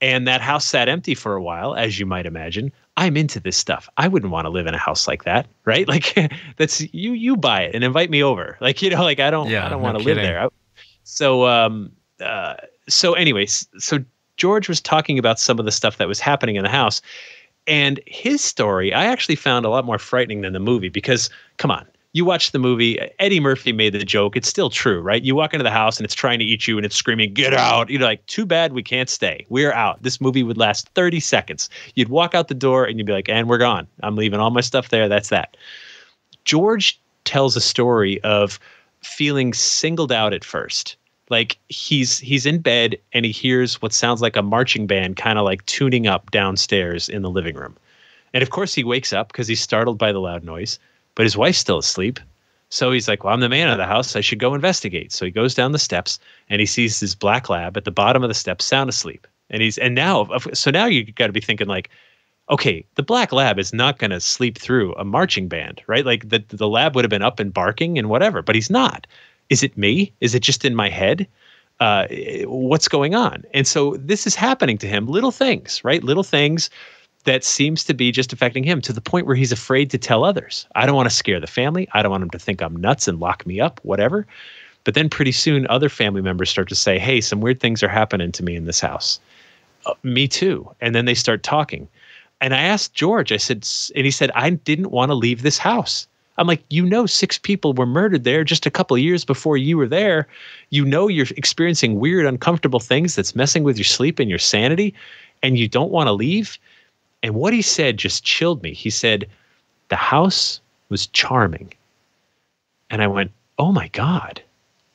And that house sat empty for a while, as you might imagine. I'm into this stuff. I wouldn't want to live in a house like that, right? Like that's you buy it and invite me over. Like, I don't want to live there. So anyways, so George was talking about some of the stuff that was happening in the house, and his story I actually found a lot more frightening than the movie, because come on, you watch the movie, Eddie Murphy made the joke. It's still true, right? You walk into the house and it's trying to eat you and it's screaming, get out. You're like, too bad we can't stay. We're out. This movie would last 30 seconds. You'd walk out the door and you'd be like, and we're gone. I'm leaving all my stuff there. That's that. George tells a story of feeling singled out at first. Like he's in bed and he hears what sounds like a marching band kind of like tuning up downstairs in the living room. And of course he wakes up because he's startled by the loud noise. But his wife's still asleep. So he's like, well, I'm the man of the house. I should go investigate. So he goes down the steps and he sees his black lab at the bottom of the steps, sound asleep. Now you got to be thinking like, okay, the black lab is not going to sleep through a marching band, right? Like the lab would have been up and barking and whatever, but he's not. Is it me? Is it just in my head? What's going on? And so this is happening to him. Little things, right? Little things that seems to be just affecting him to the point where he's afraid to tell others. I don't want to scare the family. I don't want them to think I'm nuts and lock me up, whatever. But then pretty soon other family members start to say, hey, some weird things are happening to me in this house. Me too. And then they start talking. And I asked George, and he said, I didn't want to leave this house. I'm like, 6 people were murdered there just a couple of years before you were there. You're experiencing weird, uncomfortable things that's messing with your sleep and your sanity, and you don't want to leave. And what he said just chilled me. He said, the house was charming. And I went, oh my God,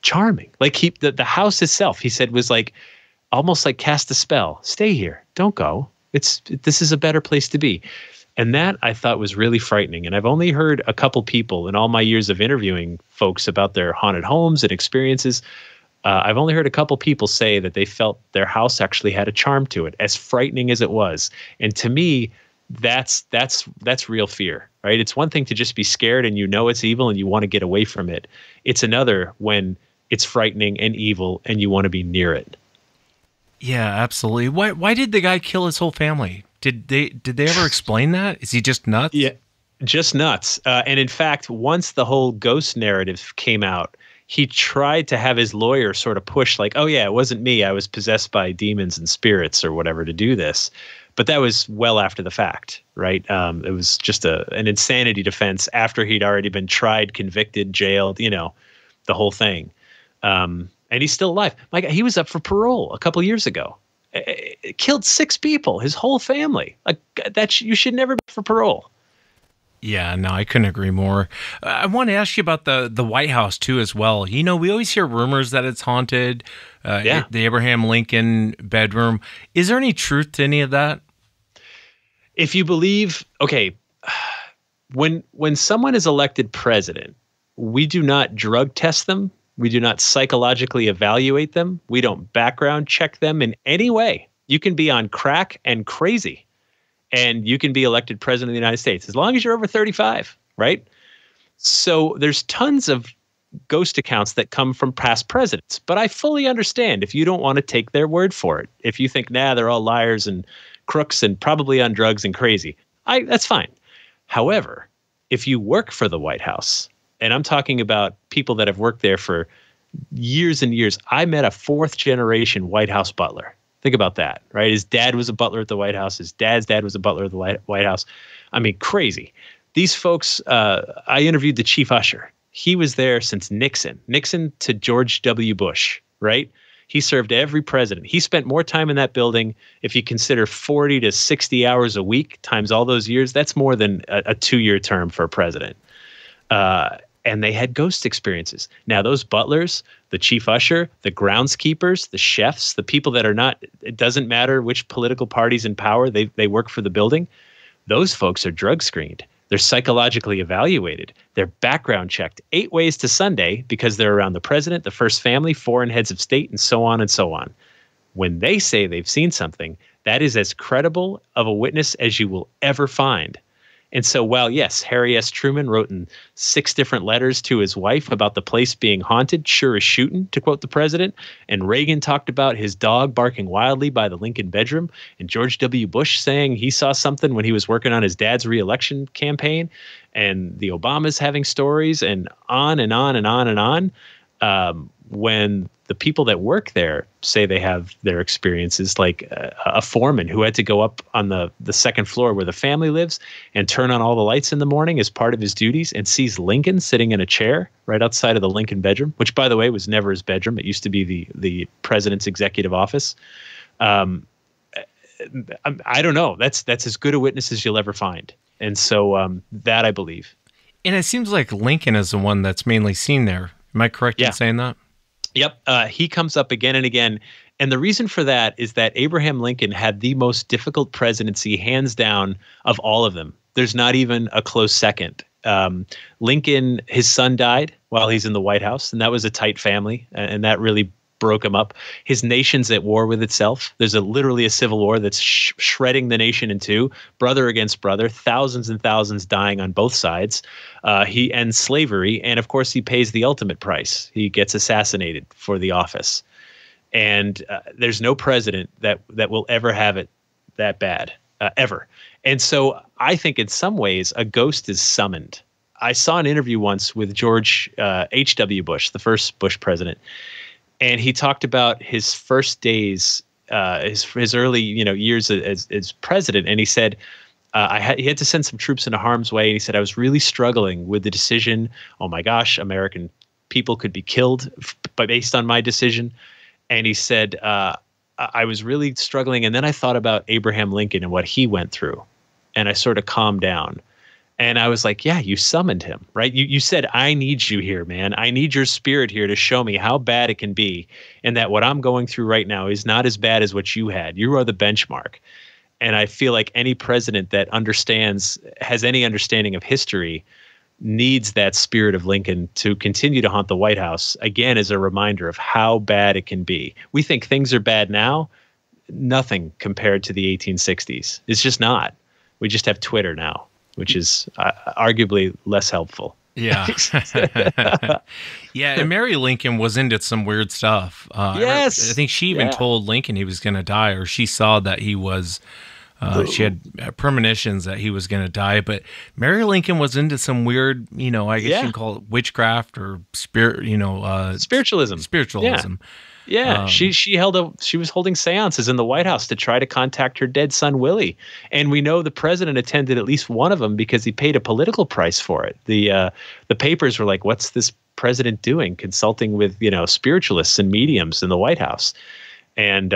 charming. Like the house itself, he said, was like almost like cast a spell. Stay here. Don't go. This is a better place to be. And that I thought was really frightening. And I've only heard a couple people in all my years of interviewing folks about their haunted homes and experiences. I've only heard a couple people say that they felt their house actually had a charm to it, as frightening as it was. And to me, that's real fear, right? It's one thing to just be scared and it's evil and you want to get away from it. It's another when it's frightening and evil and you want to be near it.
Yeah, absolutely. Why did the guy kill his whole family? Did they ever explain that? Is he just nuts?
Yeah, just nuts. And in fact, once the whole ghost narrative came out, he tried to have his lawyer sort of push like, oh yeah, it wasn't me. I was possessed by demons and spirits or whatever to do this. But that was well after the fact, right? It was just an insanity defense after he'd already been tried, convicted, jailed, the whole thing. And he's still alive. My God, he was up for parole a couple years ago. It killed 6 people, his whole family. Like you should never be for parole.
Yeah, no, I couldn't agree more. I want to ask you about the White House too, as well. We always hear rumors that it's haunted. The Abraham Lincoln bedroom. Is there any truth to any of that?
If you believe, okay, when someone is elected president, we do not drug test them. We do not psychologically evaluate them. We don't background check them in any way. You can be on crack and crazy, and you can be elected president of the United States as long as you're over 35, right? So there's tons of ghost accounts that come from past presidents, but I fully understand if you don't want to take their word for it. If you think, they're all liars and crooks and probably on drugs and crazy, that's fine. However, if you work for the White House, and I'm talking about people that have worked there for years and years. I met a 4th generation White House butler. Think about that, right? His dad was a butler at the White House. His dad's dad was a butler at the White House. I mean, crazy. These folks, I interviewed the chief usher. He was there since Nixon to George W. Bush, right? He served every president. He spent more time in that building. If you consider 40 to 60 hours a week times all those years, that's more than a 2-year term for a president. And they had ghost experiences. Now, those butlers, the chief usher, the groundskeepers, the chefs, the people that are not, it doesn't matter which political party's in power, they work for the building. Those folks are drug screened. They're psychologically evaluated. They're background checked 8 ways to Sunday because they're around the president, the first family, foreign heads of state, and so on and so on. When they say they've seen something, that is as credible of a witness as you will ever find. And so while, yes, Harry S. Truman wrote in 6 different letters to his wife about the place being haunted, sure as shooting, to quote the president, and Reagan talked about his dog barking wildly by the Lincoln bedroom, and George W. Bush saying he saw something when he was working on his dad's reelection campaign, and the Obamas having stories, and on and on and on and on, when the people that work there say they have their experiences, like a foreman who had to go up on the 2nd floor where the family lives and turn on all the lights in the morning as part of his duties, and sees Lincoln sitting in a chair right outside of the Lincoln bedroom, which, by the way, was never his bedroom. It used to be the president's executive office. I don't know. That's as good a witness as you'll ever find. And so that I believe.
And it seems like Lincoln is the one that's mainly seen there. Am I correct in saying that?
Yep. He comes up again and again. And the reason for that is that Abraham Lincoln had the most difficult presidency, hands down, of all of them. There's not even a close second. Lincoln, his son died while he's in the White House, and that was a tight family, and that really broke him up. His nation's at war with itself. There's literally a civil war that's shredding the nation in two, brother against brother, thousands and thousands dying on both sides. He ends slavery, and of course he pays the ultimate price. He gets assassinated for the office. And there's no president that will ever have it that bad, ever. And so I think in some ways a ghost is summoned. I saw an interview once with George H.W. Bush, the first Bush president, and he talked about his first days, his early years as president, and he said he had to send some troops into harm's way. And he said, I was really struggling with the decision. Oh my gosh, American people could be killed based on my decision. And he said, I was really struggling. And then I thought about Abraham Lincoln and what he went through. And I sort of calmed down. And I was like, yeah, you summoned him, right? You said, I need you here, man. I need your spirit here to show me how bad it can be. And that what I'm going through right now is not as bad as what you had. You are the benchmark. And I feel like any president that has any understanding of history needs that spirit of Lincoln to continue to haunt the White House, again, as a reminder of how bad it can be. We think things are bad now. Nothing compared to the 1860s. It's just not. We just have Twitter now, which is arguably less helpful.
Yeah. Yeah. And Mary Lincoln was into some weird stuff.
Yes.
I think she even told Lincoln he was going to die, or she saw that he was, she had premonitions that he was going to die. But Mary Lincoln was into some weird, I guess you can call it witchcraft or
spiritualism.
Spiritualism.
Yeah, she was holding seances in the White House to try to contact her dead son Willie, and we know the president attended at least one of them because he paid a political price for it. The papers were like, "What's this president doing? Consulting with spiritualists and mediums in the White House?" And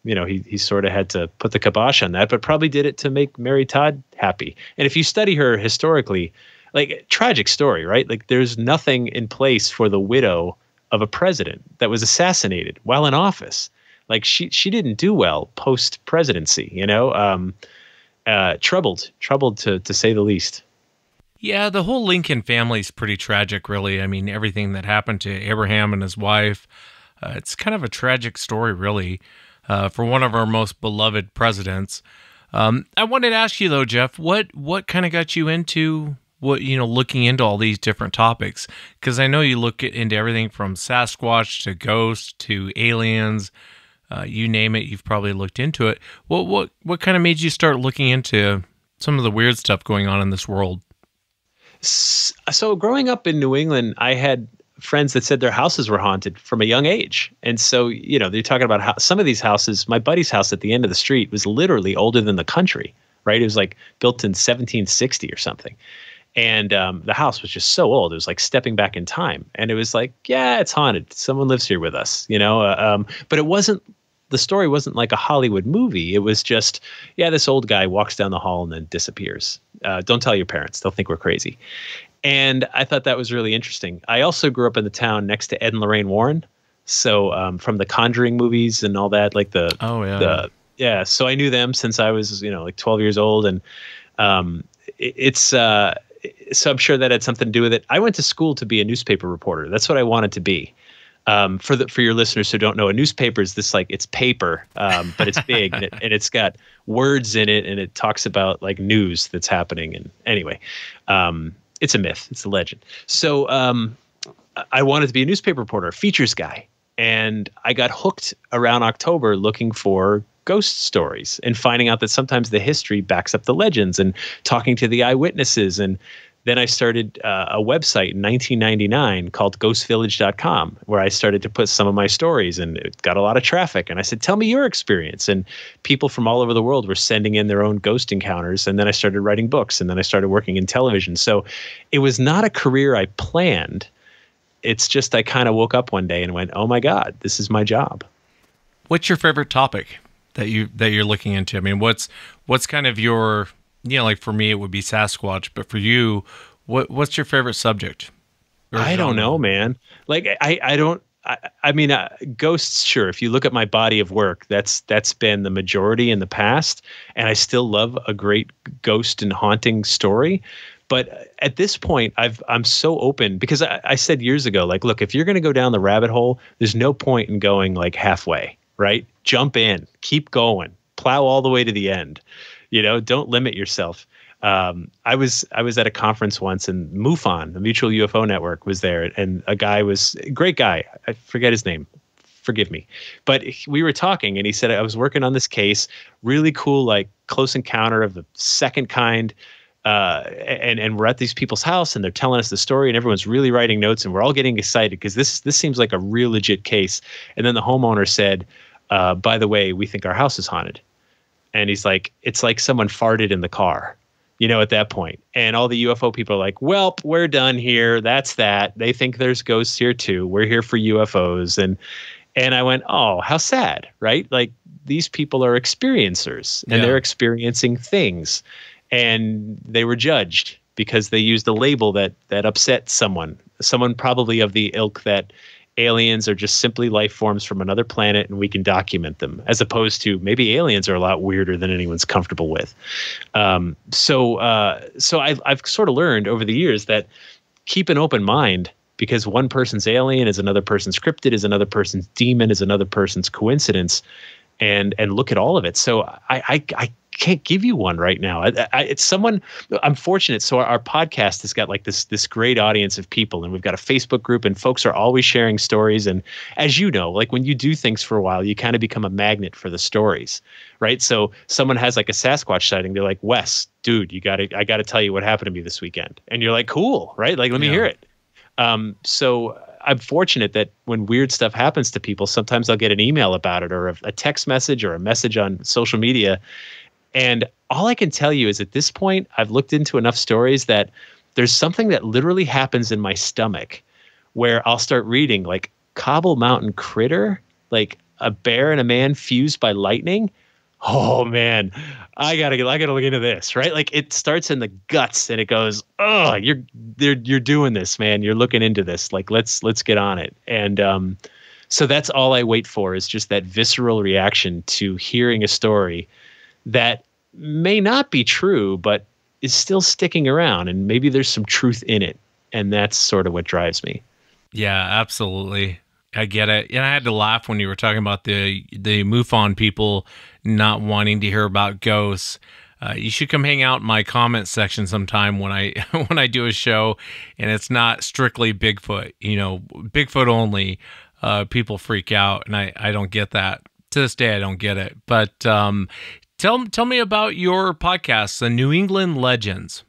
he sort of had to put the kibosh on that, but probably did it to make Mary Todd happy. And if you study her historically, like, tragic story, right? Like, there's nothing in place for the widow of a president that was assassinated while in office. Like, she didn't do well post presidency, troubled to say the least.
Yeah, the whole Lincoln family is pretty tragic, really. I mean, everything that happened to Abraham and his wife, it's kind of a tragic story, really, for one of our most beloved presidents. I wanted to ask you, though, Jeff, what kind of got you into looking into all these different topics? Because I know you look into everything from Sasquatch to ghosts to aliens, you name it, you've probably looked into it. What kind of made you start looking into some of the weird stuff going on in this world?
So growing up in New England, I had friends that said their houses were haunted from a young age. And so, they're talking about how some of these houses, my buddy's house at the end of the street was literally older than the country, right? It was like built in 1760 or something. And the house was just so old. It was like stepping back in time. And it was like, yeah, it's haunted. Someone lives here with us, but the story wasn't like a Hollywood movie. It was just, this old guy walks down the hall and then disappears. Don't tell your parents. They'll think we're crazy. And I thought that was really interesting. I also grew up in the town next to Ed and Lorraine Warren. So from the Conjuring movies and all that, like so I knew them since I was, like 12 years old. And so I'm sure that had something to do with it. I went to school to be a newspaper reporter. That's what I wanted to be. For your listeners who don't know, a newspaper is this, like, it's paper, but it's big and it's got words in it, and it talks about like news that's happening. And anyway, it's a myth. It's a legend. So I wanted to be a newspaper reporter, a features guy. And I got hooked around October looking for ghost stories and finding out that sometimes the history backs up the legends, and talking to the eyewitnesses. And then I started a website in 1999 called ghostvillage.com, where I started to put some of my stories, and it got a lot of traffic. And I said, tell me your experience. And people from all over the world were sending in their own ghost encounters. And then I started writing books, and then I started working in television. So it was not a career I planned. It's just I kind of woke up one day and went, oh my God, this is my job.
What's your favorite topic that you're looking into? I mean, what's kind of your, like for me, it would be Sasquatch, but for you, what's your favorite subject?
I don't know, man. Like, I mean, ghosts, sure. If you look at my body of work, that's been the majority in the past. And I still love a great ghost and haunting story. But at this point, I'm so open, because I said years ago, like, look, if you're going to go down the rabbit hole, there's no point in going like halfway, right? Jump in, keep going, plow all the way to the end. Don't limit yourself. I was at a conference once, and MUFON, the Mutual UFO Network, was there, and a guy was a great guy. I forget his name. Forgive me. But we were talking, and he said, I was working on this case, really cool, like close encounter of the second kind. And we're at these people's house, and they're telling us the story, and everyone's really writing notes, and we're all getting excited because this seems like a real legit case. And then the homeowner said, by the way, we think our house is haunted. And he's like, it's like someone farted in the car. at that point. And all the UFO people are like, well, we're done here. That's that. They think there's ghosts here too. We're here for UFOs. And I went, oh, how sad, right? Like, these people are experiencers and they're experiencing things. And they were judged because they used a label that upset someone probably of the ilk that aliens are just simply life forms from another planet and we can document them, as opposed to maybe aliens are a lot weirder than anyone's comfortable with. So I've sort of learned over the years that keep an open mind, because one person's alien is another person's cryptid, is another person's demon, is another person's coincidence, and look at all of it. So I can't give you one right now. It's someone. I'm fortunate. So our podcast has got like this great audience of people, and we've got a Facebook group, and folks are always sharing stories. And as you know, like when you do things for a while, you kind of become a magnet for the stories, right? So someone has like a Sasquatch sighting. They're like, Wes, dude, I got to tell you what happened to me this weekend. And you're like, cool, right? Like, let me hear it. So I'm fortunate that when weird stuff happens to people, sometimes I'll get an email about it, or a text message, or a message on social media. And all I can tell you is at this point, I've looked into enough stories that there's something that literally happens in my stomach where I'll start reading like Cobble Mountain Critter, like a bear and a man fused by lightning. Oh man, I gotta look into this, right? Like, it starts in the guts and it goes, oh, you're doing this, man. You're looking into this. Like, let's get on it. And so that's all I wait for, is just that visceral reaction to hearing a story that may not be true, but is still sticking around, and maybe there's some truth in it. And that's sort of what drives me.
Yeah, absolutely. I get it. And I had to laugh when you were talking about the MUFON people not wanting to hear about ghosts. You should come hang out in my comment section sometime when I do a show and it's not strictly Bigfoot. Bigfoot only. People freak out, and I don't get that. To this day, I don't get it. But tell me about your podcast, the New England Legends.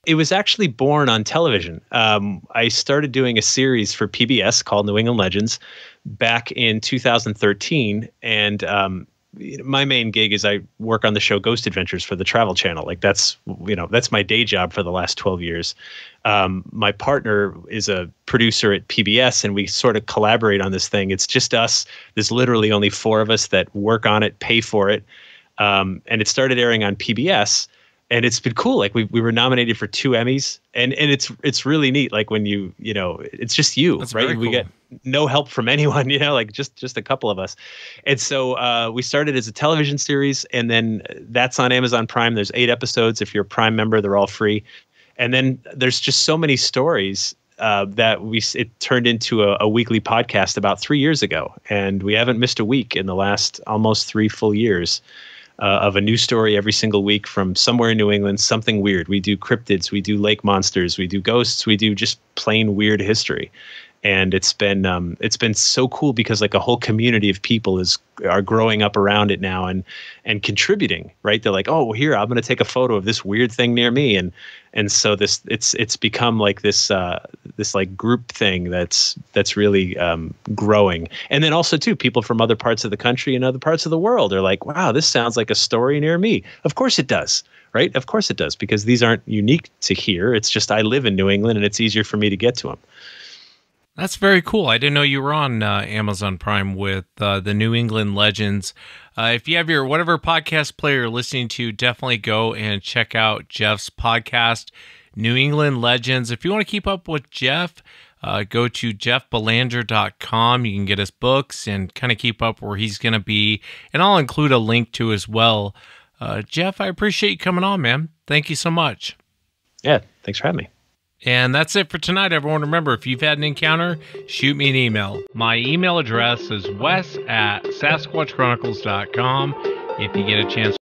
It was actually born on television. I started doing a series for PBS called New England Legends back in 2013. And my main gig is I work on the show Ghost Adventures for the Travel Channel. Like, that's my day job for the last 12 years. My partner is a producer at PBS, and we sort of collaborate on this thing. It's just us. There's literally only 4 of us that work on it, pay for it. And it started airing on PBS. And it's been cool. Like, we were nominated for 2 Emmys, and it's really neat. Like, when it's just you,
That's
right?
very cool.
We get no help from anyone, like just a couple of us. And so we started as a television series, and then that's on Amazon Prime. There's 8 episodes. If you're a Prime member, they're all free. And then there's just so many stories that it turned into a weekly podcast about 3 years ago, and we haven't missed a week in the last almost 3 full years. Of a new story every single week from somewhere in New England, something weird. We do cryptids, we do lake monsters, we do ghosts, we do just plain weird history. And it's been so cool because like a whole community of people are growing up around it now and contributing, right? They're like, oh, here, I'm going to take a photo of this weird thing near me. And so it's become like this like group thing that's really growing. And then also too, people from other parts of the country and other parts of the world are like, wow, this sounds like a story near me. Of course it does, right? Of course it does, because these aren't unique to here. It's just I live in New England and it's easier for me to get to them.
That's very cool. I didn't know you were on Amazon Prime with the New England Legends. If you have your whatever podcast player you're listening to, definitely go and check out Jeff's podcast, New England Legends. If you want to keep up with Jeff, go to jeffbelanger.com. You can get his books and kind of keep up where he's going to be. And I'll include a link to as well. Jeff, I appreciate you coming on, man. Thank you so much.
Yeah, thanks for having me.
And that's it for tonight, everyone. Remember, if you've had an encounter, shoot me an email. My email address is wes@sasquatchchronicles.com. If you get a chance